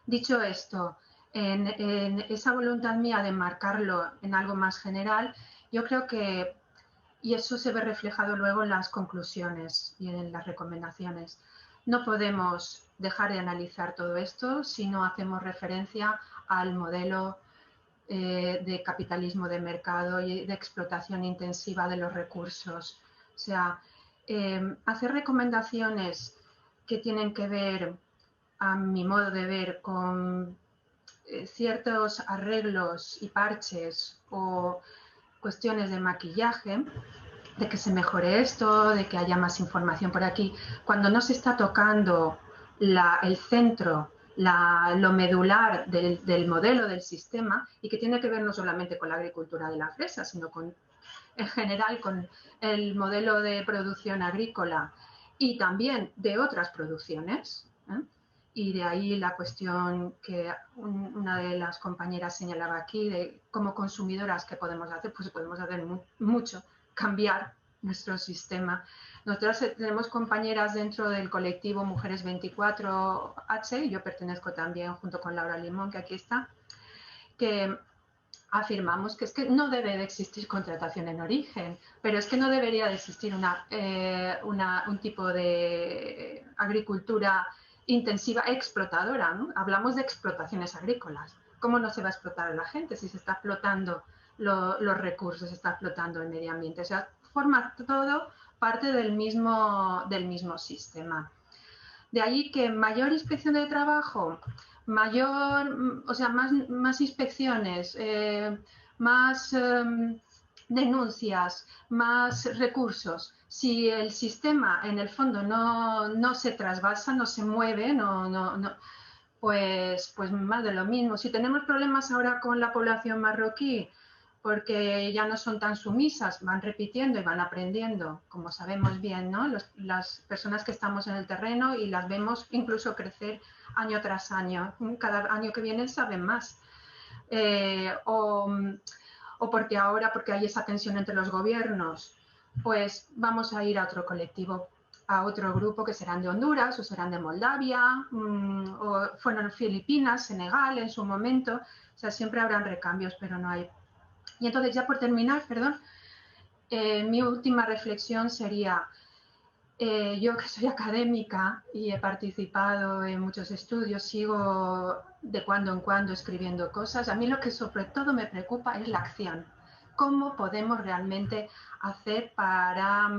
Dicho esto, en esa voluntad mía de marcarlo en algo más general, yo creo que, y eso se ve reflejado luego en las conclusiones y en las recomendaciones, no podemos dejar de analizar todo esto si no hacemos referencia al modelo de capitalismo de mercado y de explotación intensiva de los recursos. O sea, hacer recomendaciones que tienen que ver, a mi modo de ver, con ciertos arreglos y parches o cuestiones de maquillaje, de que se mejore esto, de que haya más información por aquí, cuando no se está tocando el centro, lo medular del modelo del sistema, y que tiene que ver no solamente con la agricultura de la fresa, sino en general con el modelo de producción agrícola y también de otras producciones. Y de ahí la cuestión que una de las compañeras señalaba aquí, de como consumidoras, ¿qué podemos hacer? Pues podemos hacer mucho, cambiar nuestro sistema. Nosotras tenemos compañeras dentro del colectivo Mujeres 24H, y yo pertenezco también junto con Laura Limón, que aquí está, que afirmamos que es que no debe de existir contratación en origen, pero es que no debería de existir un tipo de agricultura intensiva explotadora, ¿no? Hablamos de explotaciones agrícolas. ¿Cómo no se va a explotar a la gente si se está explotando los recursos, se está explotando el medio ambiente? O sea, forma todo parte del mismo sistema. De ahí que mayor inspección de trabajo, más inspecciones, más denuncias, más recursos. Si el sistema en el fondo no se trasvasa, no se mueve, pues más de lo mismo. Si tenemos problemas ahora con la población marroquí, porque ya no son tan sumisas, van repitiendo y van aprendiendo, como sabemos bien, ¿no? Las personas que estamos en el terreno y las vemos incluso crecer año tras año. Cada año que viene saben más. O porque ahora, porque hay esa tensión entre los gobiernos, pues vamos a ir a otro colectivo, a otro grupo que serán de Honduras o serán de Moldavia, o fueron Filipinas, Senegal en su momento. O sea, siempre habrán recambios, pero no hay. Y entonces, ya por terminar, perdón, mi última reflexión sería, yo que soy académica y he participado en muchos estudios, sigo de cuando en cuando escribiendo cosas. A mí lo que sobre todo me preocupa es la acción. ¿Cómo podemos realmente hacer para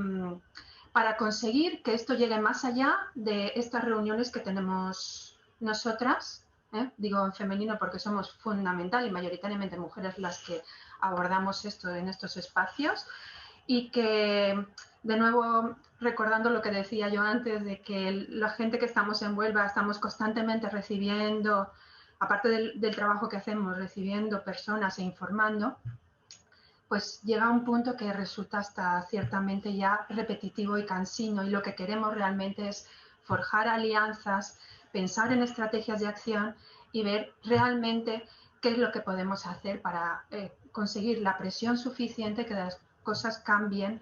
conseguir que esto llegue más allá de estas reuniones que tenemos nosotras? Digo en femenino porque somos fundamental y mayoritariamente mujeres las que abordamos esto en estos espacios, y que, de nuevo, recordando lo que decía yo antes, de que la gente que estamos en Huelva estamos constantemente recibiendo, aparte del trabajo que hacemos, recibiendo personas e informando, pues llega a un punto que resulta hasta ciertamente ya repetitivo y cansino, y lo que queremos realmente es forjar alianzas, pensar en estrategias de acción y ver realmente qué es lo que podemos hacer para conseguir la presión suficiente que las cosas cambien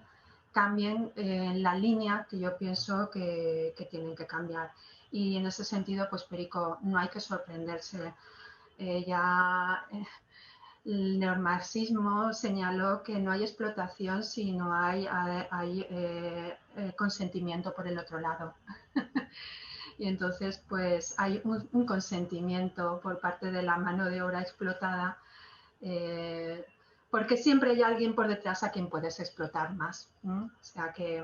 en la línea que yo pienso que tienen que cambiar. Y en ese sentido, pues Perico, no hay que sorprenderse. El neomarxismo señaló que no hay explotación si no hay consentimiento por el otro lado. Y entonces, pues hay un consentimiento por parte de la mano de obra explotada, porque siempre hay alguien por detrás a quien puedes explotar más. O sea que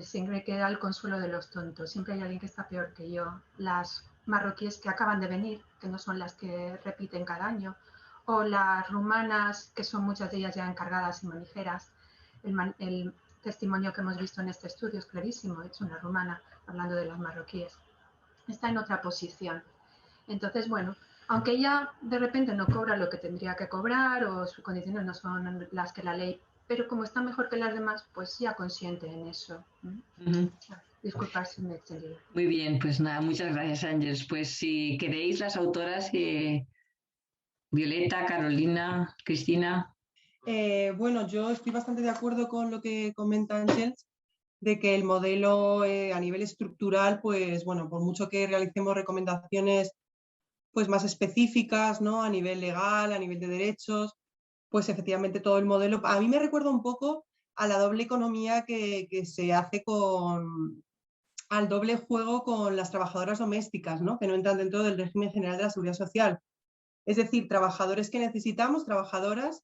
siempre queda el consuelo de los tontos. Siempre hay alguien que está peor que yo. Las marroquíes que acaban de venir, que no son las que repiten cada año, o las rumanas, que son muchas de ellas ya encargadas y manijeras. El testimonio que hemos visto en este estudio es clarísimo, es una rumana hablando de las marroquíes. Está en otra posición. Entonces, bueno, aunque ella de repente no cobra lo que tendría que cobrar o sus condiciones no son las que la ley, pero como está mejor que las demás, pues ya consciente en eso. Disculpad si me he extendido. Muy bien, pues nada, muchas gracias, Ángeles. Pues si queréis, las autoras, Violeta, Carolina, Cristina. Bueno, yo estoy bastante de acuerdo con lo que comenta Ángeles, de que el modelo a nivel estructural, pues bueno, por mucho que realicemos recomendaciones pues más específicas, ¿no? A nivel legal, a nivel de derechos, pues efectivamente todo el modelo, a mí me recuerda un poco a la doble economía que se hace al doble juego con las trabajadoras domésticas, ¿no? Que no entran dentro del régimen general de la Seguridad Social. Es decir, trabajadores que necesitamos, trabajadoras,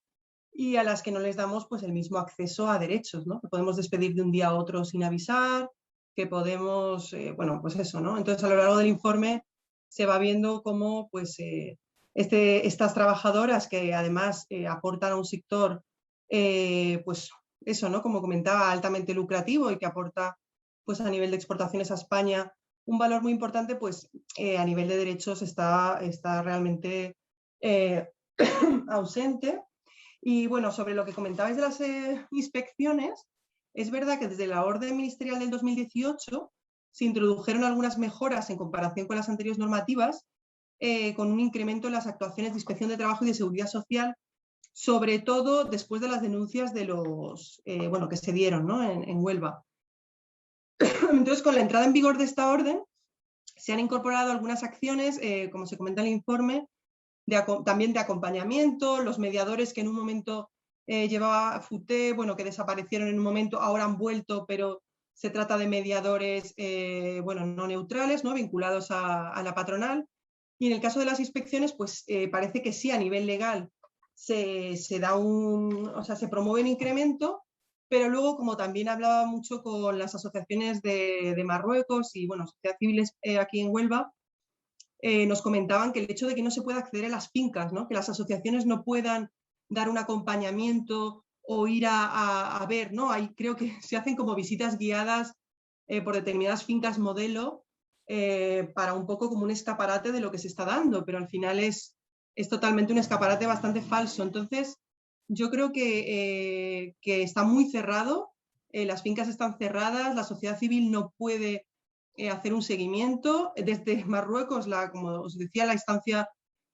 y a las que no les damos pues el mismo acceso a derechos, ¿no? Que podemos despedir de un día a otro sin avisar, que podemos, bueno, pues eso, ¿no? Entonces, a lo largo del informe se va viendo cómo pues estas trabajadoras que además aportan a un sector, pues eso, ¿no? Como comentaba, altamente lucrativo y que aporta pues a nivel de exportaciones a España un valor muy importante, pues a nivel de derechos está realmente ausente. Y bueno, sobre lo que comentabais de las inspecciones, es verdad que desde la orden ministerial del 2018 se introdujeron algunas mejoras en comparación con las anteriores normativas, con un incremento en las actuaciones de inspección de trabajo y de seguridad social, sobre todo después de las denuncias de los, bueno, que se dieron, ¿no? en Huelva. Entonces, con la entrada en vigor de esta orden, se han incorporado algunas acciones, como se comenta en el informe, también de acompañamiento, los mediadores que en un momento llevaba FUTE, bueno, que desaparecieron en un momento, ahora han vuelto, pero se trata de mediadores, bueno, no neutrales, ¿no? Vinculados a la patronal. Y en el caso de las inspecciones, pues parece que sí, a nivel legal se da o sea, se promueve un incremento, pero luego, como también hablaba mucho con las asociaciones de Marruecos y, bueno, sociedades civiles aquí en Huelva, nos comentaban que el hecho de que no se pueda acceder a las fincas, ¿no? Que las asociaciones no puedan dar un acompañamiento o ir a ver, ¿no? Creo que se hacen como visitas guiadas por determinadas fincas modelo para un poco como un escaparate de lo que se está dando, pero al final es totalmente un escaparate bastante falso. Entonces, yo creo que está muy cerrado, las fincas están cerradas, la sociedad civil no puede hacer un seguimiento. Desde Marruecos, como os decía, la instancia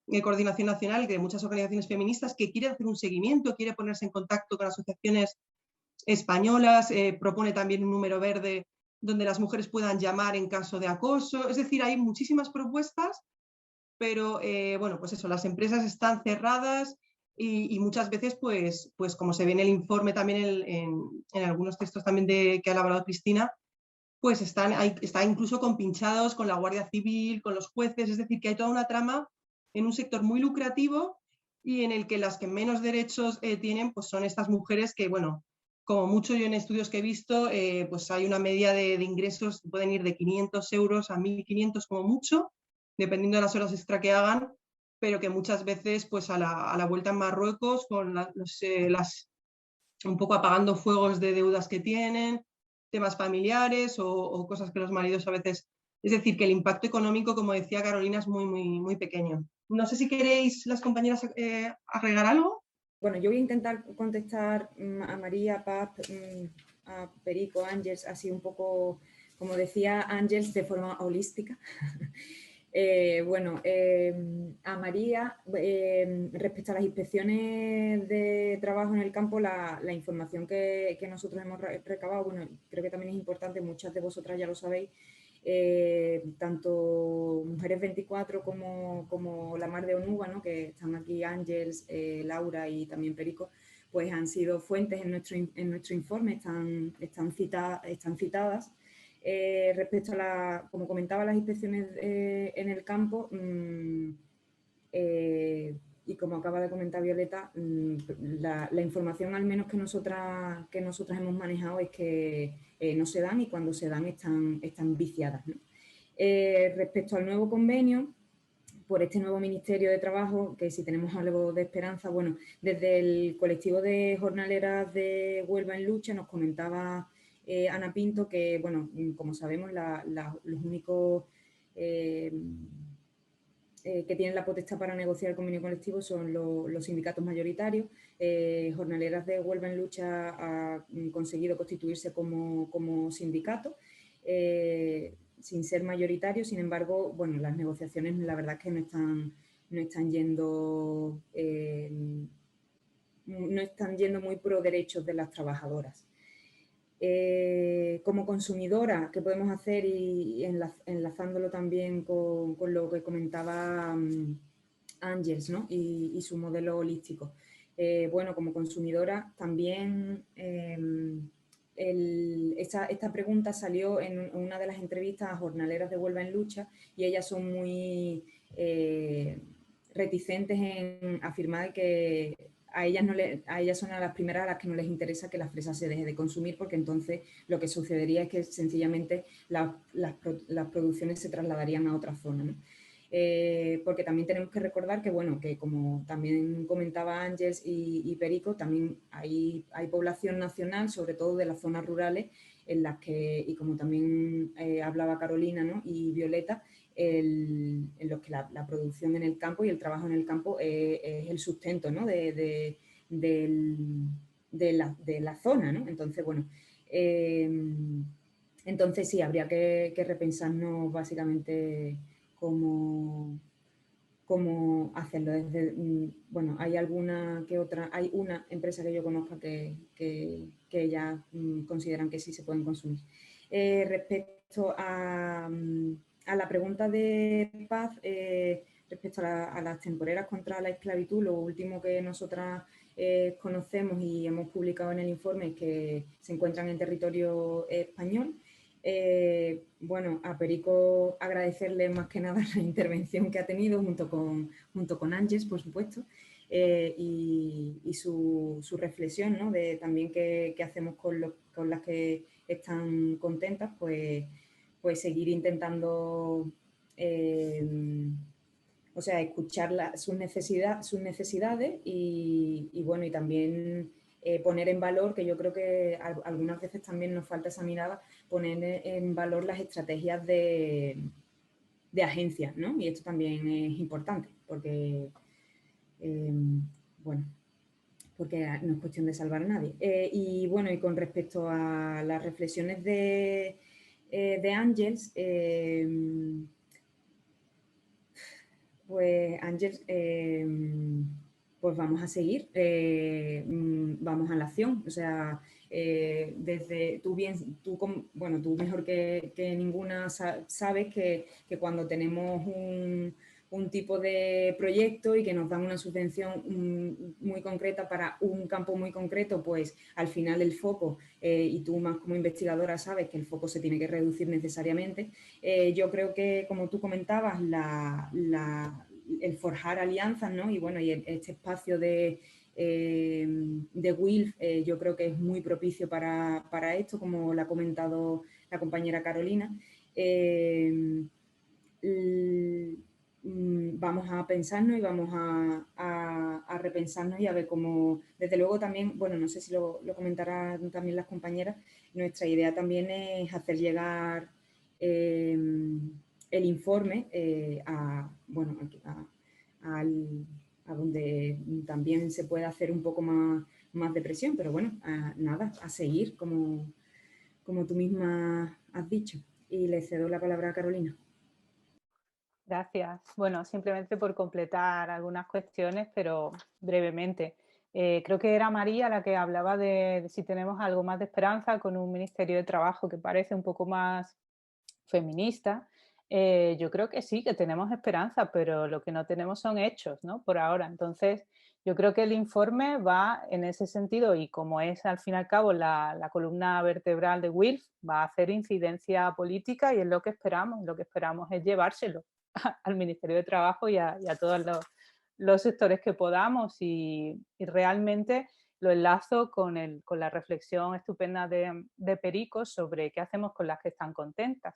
de coordinación nacional de muchas organizaciones feministas que quiere hacer un seguimiento, quiere ponerse en contacto con asociaciones españolas, propone también un número verde donde las mujeres puedan llamar en caso de acoso. Es decir, hay muchísimas propuestas, pero bueno, pues eso, las empresas están cerradas y muchas veces, pues como se ve en el informe también en algunos textos también que ha elaborado Cristina, pues están incluso compinchados con la Guardia Civil, con los jueces, es decir, que hay toda una trama en un sector muy lucrativo y en el que las que menos derechos tienen pues son estas mujeres que, bueno, como mucho yo en estudios que he visto, pues hay una media de ingresos que pueden ir de 500 euros a 1.500 como mucho, dependiendo de las horas extra que hagan, pero que muchas veces pues a la vuelta en Marruecos con las un poco apagando fuegos de deudas que tienen, temas familiares o cosas que los maridos a veces... Es decir, que el impacto económico, como decía Carolina, es muy pequeño. No sé si queréis las compañeras agregar algo. Bueno, yo voy a intentar contestar a María, Paz, a Perico, Ángeles, así un poco, como decía Ángeles, de forma holística. A María, respecto a las inspecciones de trabajo en el campo, la información que nosotros hemos recabado, bueno, creo que también es importante, muchas de vosotras ya lo sabéis, tanto Mujeres 24 como La Mar de Onuba, ¿no? Que están aquí Ángeles, Laura y también Perico, pues han sido fuentes en nuestro informe, están citadas. Respecto a, como comentaba, las inspecciones en el campo, y como acaba de comentar Violeta, la información al menos que nosotras hemos manejado es que no se dan, y cuando se dan están viciadas, ¿no? Respecto al nuevo convenio, por este nuevo Ministerio de Trabajo, que si tenemos algo de esperanza, bueno, desde el colectivo de jornaleras de Huelva en Lucha nos comentaba Ana Pinto que, bueno, como sabemos, los únicos que tienen la potestad para negociar el convenio colectivo son los sindicatos mayoritarios. Jornaleras de Huelva en Lucha ha conseguido constituirse como sindicato, sin ser mayoritario. Sin embargo, bueno, las negociaciones la verdad es que no están yendo muy pro derechos de las trabajadoras. Como consumidora, ¿qué podemos hacer? Y enlazándolo también con lo que comentaba Ángeles, ¿no? y su modelo holístico. Bueno, como consumidora también esta pregunta salió en una de las entrevistas a jornaleras de Huelva en Lucha, y ellas son muy reticentes en afirmar que a ellas son a las primeras a las que no les interesa que la fresa se deje de consumir, porque entonces lo que sucedería es que sencillamente las producciones se trasladarían a otra zona, ¿no? Porque también tenemos que recordar que, bueno, que como también comentaba Ángeles y Perico, también hay población nacional, sobre todo de las zonas rurales, en las que, y como también hablaba Carolina, ¿no? y Violeta, en los que la producción en el campo y el trabajo en el campo es el sustento, ¿no? de la zona, ¿no? Entonces, bueno, entonces sí, habría que repensarnos básicamente cómo hacerlo. Bueno, hay hay una empresa que yo conozca que ya consideran que sí se pueden consumir. Respecto a la pregunta de Paz, respecto a las temporeras contra la esclavitud, lo último que nosotras conocemos y hemos publicado en el informe es que se encuentran en territorio español. Bueno, a Perico agradecerle más que nada la intervención que ha tenido junto con Ángeles, por supuesto, y su reflexión, ¿no? de también qué hacemos con las que están contentas, pues seguir intentando escuchar sus necesidades y bueno, y también poner en valor, que yo creo que algunas veces también nos falta esa mirada, poner en valor las estrategias de agencias, ¿no? Y esto también es importante, porque, bueno, porque no es cuestión de salvar a nadie. Y bueno, y con respecto a las reflexiones de Ángeles, pues Ángeles, pues vamos a seguir, vamos a la acción. O sea, desde tú mejor que ninguna sabes que cuando tenemos un tipo de proyecto y que nos dan una subvención muy concreta para un campo muy concreto, pues al final el foco, y tú más como investigadora sabes que el foco se tiene que reducir necesariamente. Yo creo que, como tú comentabas, el forjar alianzas, ¿no? Y bueno, y este espacio de WILF yo creo que es muy propicio para esto, como lo ha comentado la compañera Carolina. Vamos a pensarnos y vamos a a repensarnos y a ver cómo, desde luego también, bueno, no sé si lo comentarán también las compañeras, nuestra idea también es hacer llegar el informe a donde también se pueda hacer un poco más de presión, pero bueno, nada, a seguir, como tú misma has dicho. Y le cedo la palabra a Carolina. Gracias. Bueno, simplemente por completar algunas cuestiones, pero brevemente. Creo que era María la que hablaba de si tenemos algo más de esperanza con un Ministerio de Trabajo que parece un poco más feminista. Yo creo que sí, que tenemos esperanza, pero lo que no tenemos son hechos, ¿no? Por ahora. Entonces, yo creo que el informe va en ese sentido y como es al fin y al cabo la columna vertebral de WILF, va a hacer incidencia política y es lo que esperamos. Lo que esperamos es llevárselo al Ministerio de Trabajo y a todos los sectores que podamos y realmente lo enlazo con la reflexión estupenda de Perico sobre qué hacemos con las que están contentas.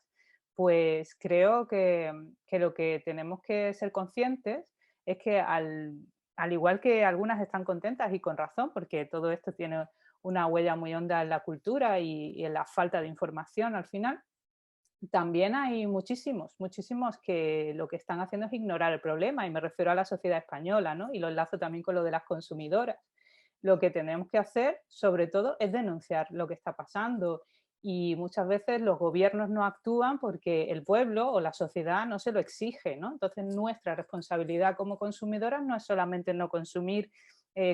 Pues creo que lo que tenemos que ser conscientes es que al igual que algunas están contentas y con razón, porque todo esto tiene una huella muy honda en la cultura y en la falta de información al final, también hay muchísimos que lo que están haciendo es ignorar el problema y me refiero a la sociedad española, ¿no? Y lo enlazo también con lo de las consumidoras. Lo que tenemos que hacer, sobre todo, es denunciar lo que está pasando y muchas veces los gobiernos no actúan porque el pueblo o la sociedad no se lo exige, ¿no? Entonces, nuestra responsabilidad como consumidoras no es solamente no consumir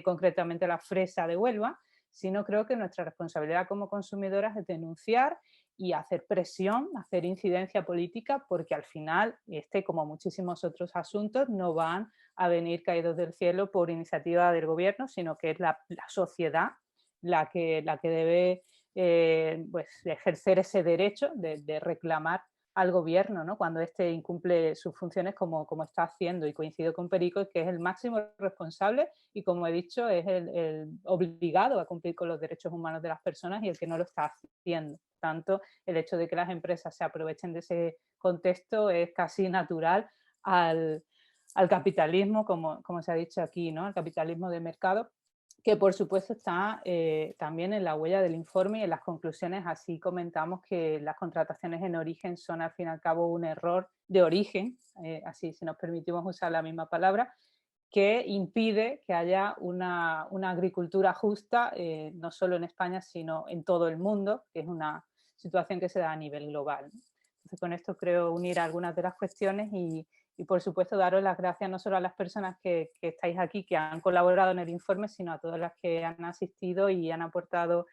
concretamente la fresa de Huelva, sino creo que nuestra responsabilidad como consumidoras es denunciar y hacer presión, hacer incidencia política, porque al final, como muchísimos otros asuntos, no van a venir caídos del cielo por iniciativa del gobierno, sino que es la sociedad la que debe pues, ejercer ese derecho de reclamar al gobierno, ¿no? Cuando éste incumple sus funciones como está haciendo. Y coincido con Perico que es el máximo responsable y, como he dicho, es el obligado a cumplir con los derechos humanos de las personas y el que no lo está haciendo. Tanto el hecho de que las empresas se aprovechen de ese contexto es casi natural al capitalismo, como se ha dicho aquí, ¿no? El capitalismo de mercado, que por supuesto está también en la huella del informe y en las conclusiones. Así comentamos que las contrataciones en origen son al fin y al cabo un error de origen, así si nos permitimos usar la misma palabra, que impide que haya una agricultura justa, no solo en España, sino en todo el mundo, que es una situación que se da a nivel global. Entonces, con esto creo unir algunas de las cuestiones y por supuesto daros las gracias no solo a las personas que estáis aquí, que han colaborado en el informe, sino a todas las que han asistido y han aportado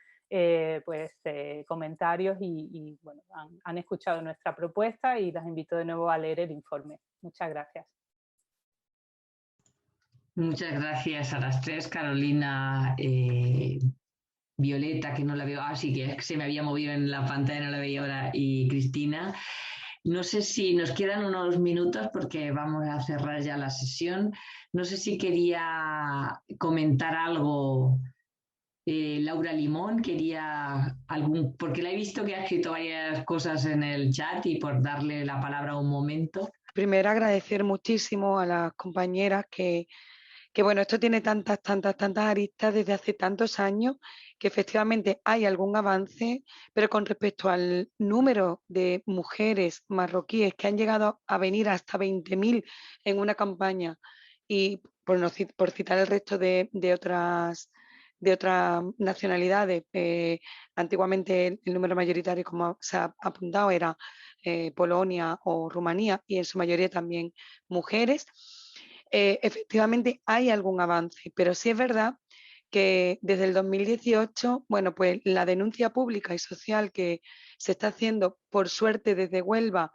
comentarios y bueno, han escuchado nuestra propuesta y las invito de nuevo a leer el informe. Muchas gracias. Muchas gracias a las tres, Carolina, Violeta, que no la veo, sí que se me había movido en la pantalla, no la veía ahora, y Cristina. No sé si nos quedan unos minutos porque vamos a cerrar ya la sesión. No sé si quería comentar algo Laura Limón, porque la he visto que ha escrito varias cosas en el chat y por darle la palabra un momento. Primero agradecer muchísimo a las compañeras que bueno, esto tiene tantas aristas desde hace tantos años que efectivamente hay algún avance, pero con respecto al número de mujeres marroquíes que han llegado a venir hasta 20.000 en una campaña y por citar el resto de otras nacionalidades, antiguamente el número mayoritario, como se ha apuntado, era Polonia o Rumanía y en su mayoría también mujeres. Efectivamente hay algún avance, pero sí es verdad que desde el 2018, bueno, pues la denuncia pública y social que se está haciendo, por suerte desde Huelva,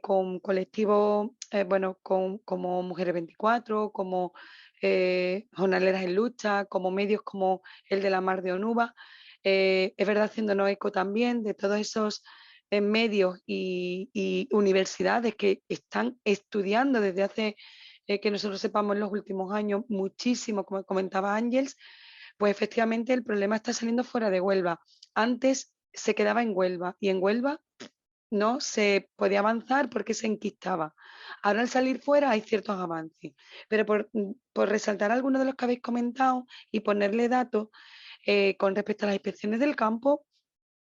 con colectivos, como Mujeres 24, como Jornaleras en Lucha, como medios como el de la Mar de Onuba, es verdad, haciéndonos eco también de todos esos medios y universidades que están estudiando desde hace que nosotros sepamos en los últimos años muchísimo, como comentaba Ángeles, pues efectivamente el problema está saliendo fuera de Huelva. Antes se quedaba en Huelva y en Huelva no se podía avanzar porque se enquistaba. Ahora al salir fuera hay ciertos avances, pero por resaltar algunos de los que habéis comentado y ponerle datos con respecto a las inspecciones del campo,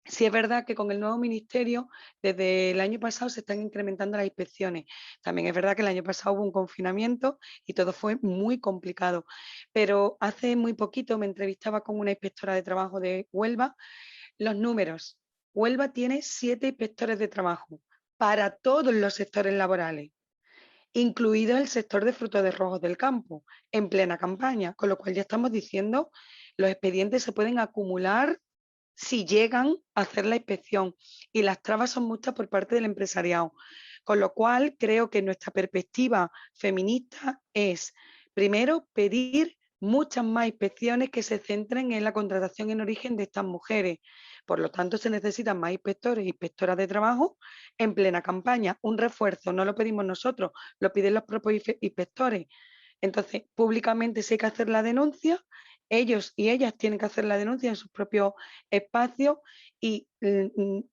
sí es verdad que con el nuevo ministerio, desde el año pasado se están incrementando las inspecciones. También es verdad que el año pasado hubo un confinamiento y todo fue muy complicado. Pero hace muy poquito me entrevistaba con una inspectora de trabajo de Huelva. Los números. Huelva tiene 7 inspectores de trabajo para todos los sectores laborales, incluido el sector de frutos de rojos del campo, en plena campaña, con lo cual ya estamos diciendo, los expedientes se pueden acumular si llegan a hacer la inspección y las trabas son muchas por parte del empresariado. Con lo cual creo que nuestra perspectiva feminista es, primero, pedir muchas más inspecciones que se centren en la contratación en origen de estas mujeres. Por lo tanto, se necesitan más inspectores e inspectoras de trabajo en plena campaña. Un refuerzo no lo pedimos nosotros, lo piden los propios inspectores. Entonces, públicamente sí hay que hacer la denuncia, ellos y ellas tienen que hacer la denuncia en sus propios espacios y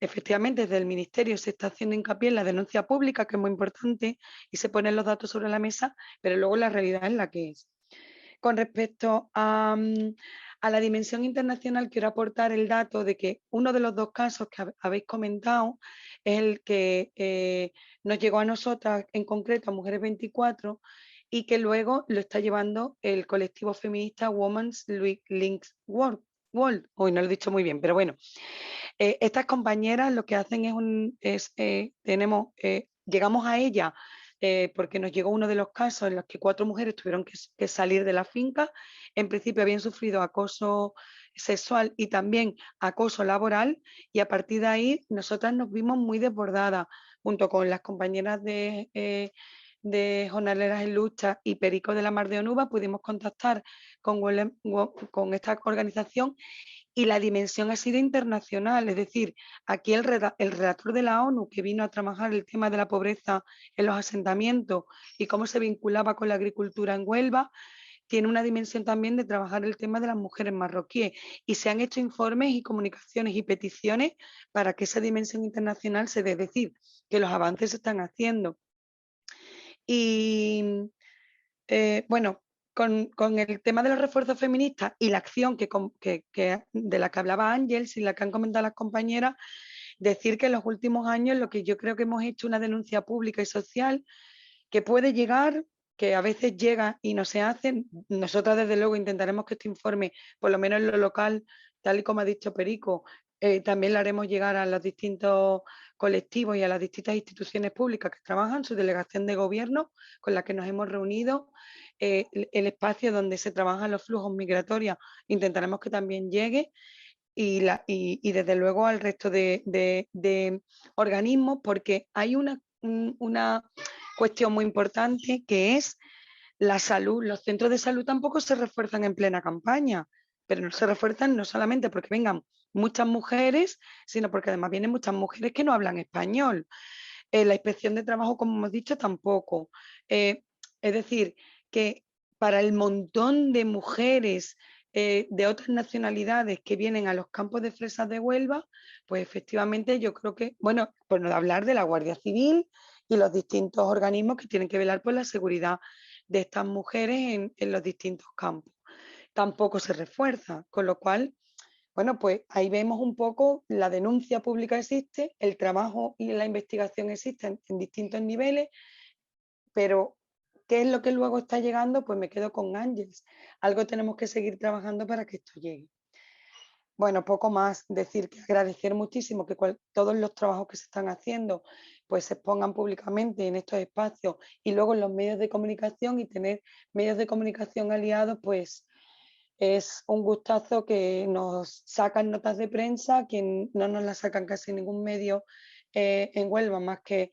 efectivamente desde el Ministerio se está haciendo hincapié en la denuncia pública, que es muy importante, y se ponen los datos sobre la mesa, pero luego la realidad es la que es. Con respecto a la dimensión internacional, quiero aportar el dato de que uno de los 2 casos que habéis comentado es el que nos llegó a nosotras, en concreto a Mujeres 24, y que luego lo está llevando el colectivo feminista Women's Links World. Hoy no lo he dicho muy bien, pero bueno. Estas compañeras lo que hacen llegamos a ella porque nos llegó uno de los casos en los que 4 mujeres tuvieron que salir de la finca. En principio habían sufrido acoso sexual y también acoso laboral, y a partir de ahí nosotras nos vimos muy desbordadas, junto con las compañeras de Jornaleras en Lucha y Perico de la Mar de Onuba. Pudimos contactar con esta organización y la dimensión ha sido internacional, es decir, aquí el relator de la ONU que vino a trabajar el tema de la pobreza en los asentamientos y cómo se vinculaba con la agricultura en Huelva, tiene una dimensión también de trabajar el tema de las mujeres marroquíes, y se han hecho informes y comunicaciones y peticiones para que esa dimensión internacional se dé, es decir, que los avances se están haciendo. Y bueno, con el tema de los refuerzos feministas y la acción de la que hablaba Ángeles y la que han comentado las compañeras, decir que en los últimos años lo que yo creo que hemos hecho una denuncia pública y social que puede llegar, que a veces llega y no se hace. Nosotras desde luego intentaremos que este informe, por lo menos en lo local, tal y como ha dicho Perico, también lo haremos llegar a los distintos colectivos y a las distintas instituciones públicas que trabajan, su delegación de gobierno con la que nos hemos reunido, el espacio donde se trabajan los flujos migratorios, intentaremos que también llegue, y desde luego al resto de organismos, porque hay una cuestión muy importante que es la salud. Los centros de salud tampoco se refuerzan en plena campaña, pero no se refuerzan no solamente porque vengan muchas mujeres, sino porque además vienen muchas mujeres que no hablan español. La inspección de trabajo, como hemos dicho, tampoco. Es decir, que para el montón de mujeres de otras nacionalidades que vienen a los campos de fresas de Huelva, pues efectivamente yo creo que, bueno, por no hablar de la Guardia Civil y los distintos organismos que tienen que velar por la seguridad de estas mujeres en los distintos campos, tampoco se refuerza, con lo cual, bueno, pues ahí vemos un poco, la denuncia pública existe, el trabajo y la investigación existen en distintos niveles, pero ¿qué es lo que luego está llegando? Pues me quedo con Ángeles. Algo tenemos que seguir trabajando para que esto llegue. Bueno, poco más, decir que agradecer muchísimo que todos los trabajos que se están haciendo pues se expongan públicamente en estos espacios y luego en los medios de comunicación, y tener medios de comunicación aliados, pues es un gustazo que nos sacan notas de prensa, que no nos las sacan casi ningún medio en Huelva, más que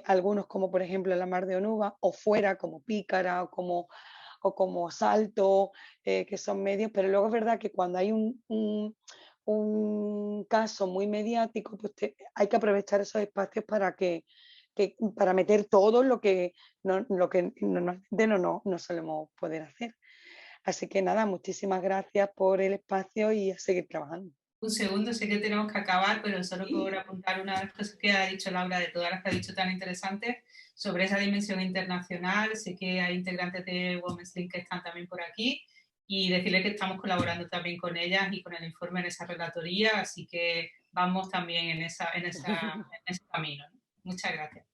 algunos como por ejemplo La Mar de Onuba, o fuera como Pícara o como Salto, que son medios, pero luego es verdad que cuando hay un caso muy mediático, pues hay que aprovechar esos espacios para para meter todo lo que normalmente no solemos poder hacer. Así que nada, muchísimas gracias por el espacio y a seguir trabajando. un segundo, sé que tenemos que acabar, pero solo por apuntar una de las cosas que ha dicho Laura, de todas las que ha dicho tan interesantes, sobre esa dimensión internacional. Sé que hay integrantes de Women's Link que están también por aquí, y decirles que estamos colaborando también con ellas y con el informe en esa relatoría, así que vamos también en ese camino. Muchas gracias.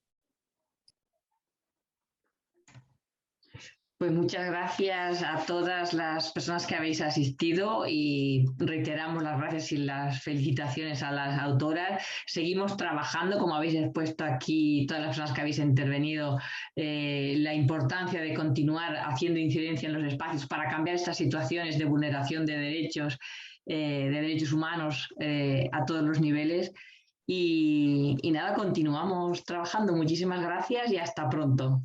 Pues muchas gracias a todas las personas que habéis asistido y reiteramos las gracias y las felicitaciones a las autoras. Seguimos trabajando, como habéis expuesto aquí todas las personas que habéis intervenido, la importancia de continuar haciendo incidencia en los espacios para cambiar estas situaciones de vulneración de derechos humanos a todos los niveles. Y nada, continuamos trabajando. Muchísimas gracias y hasta pronto.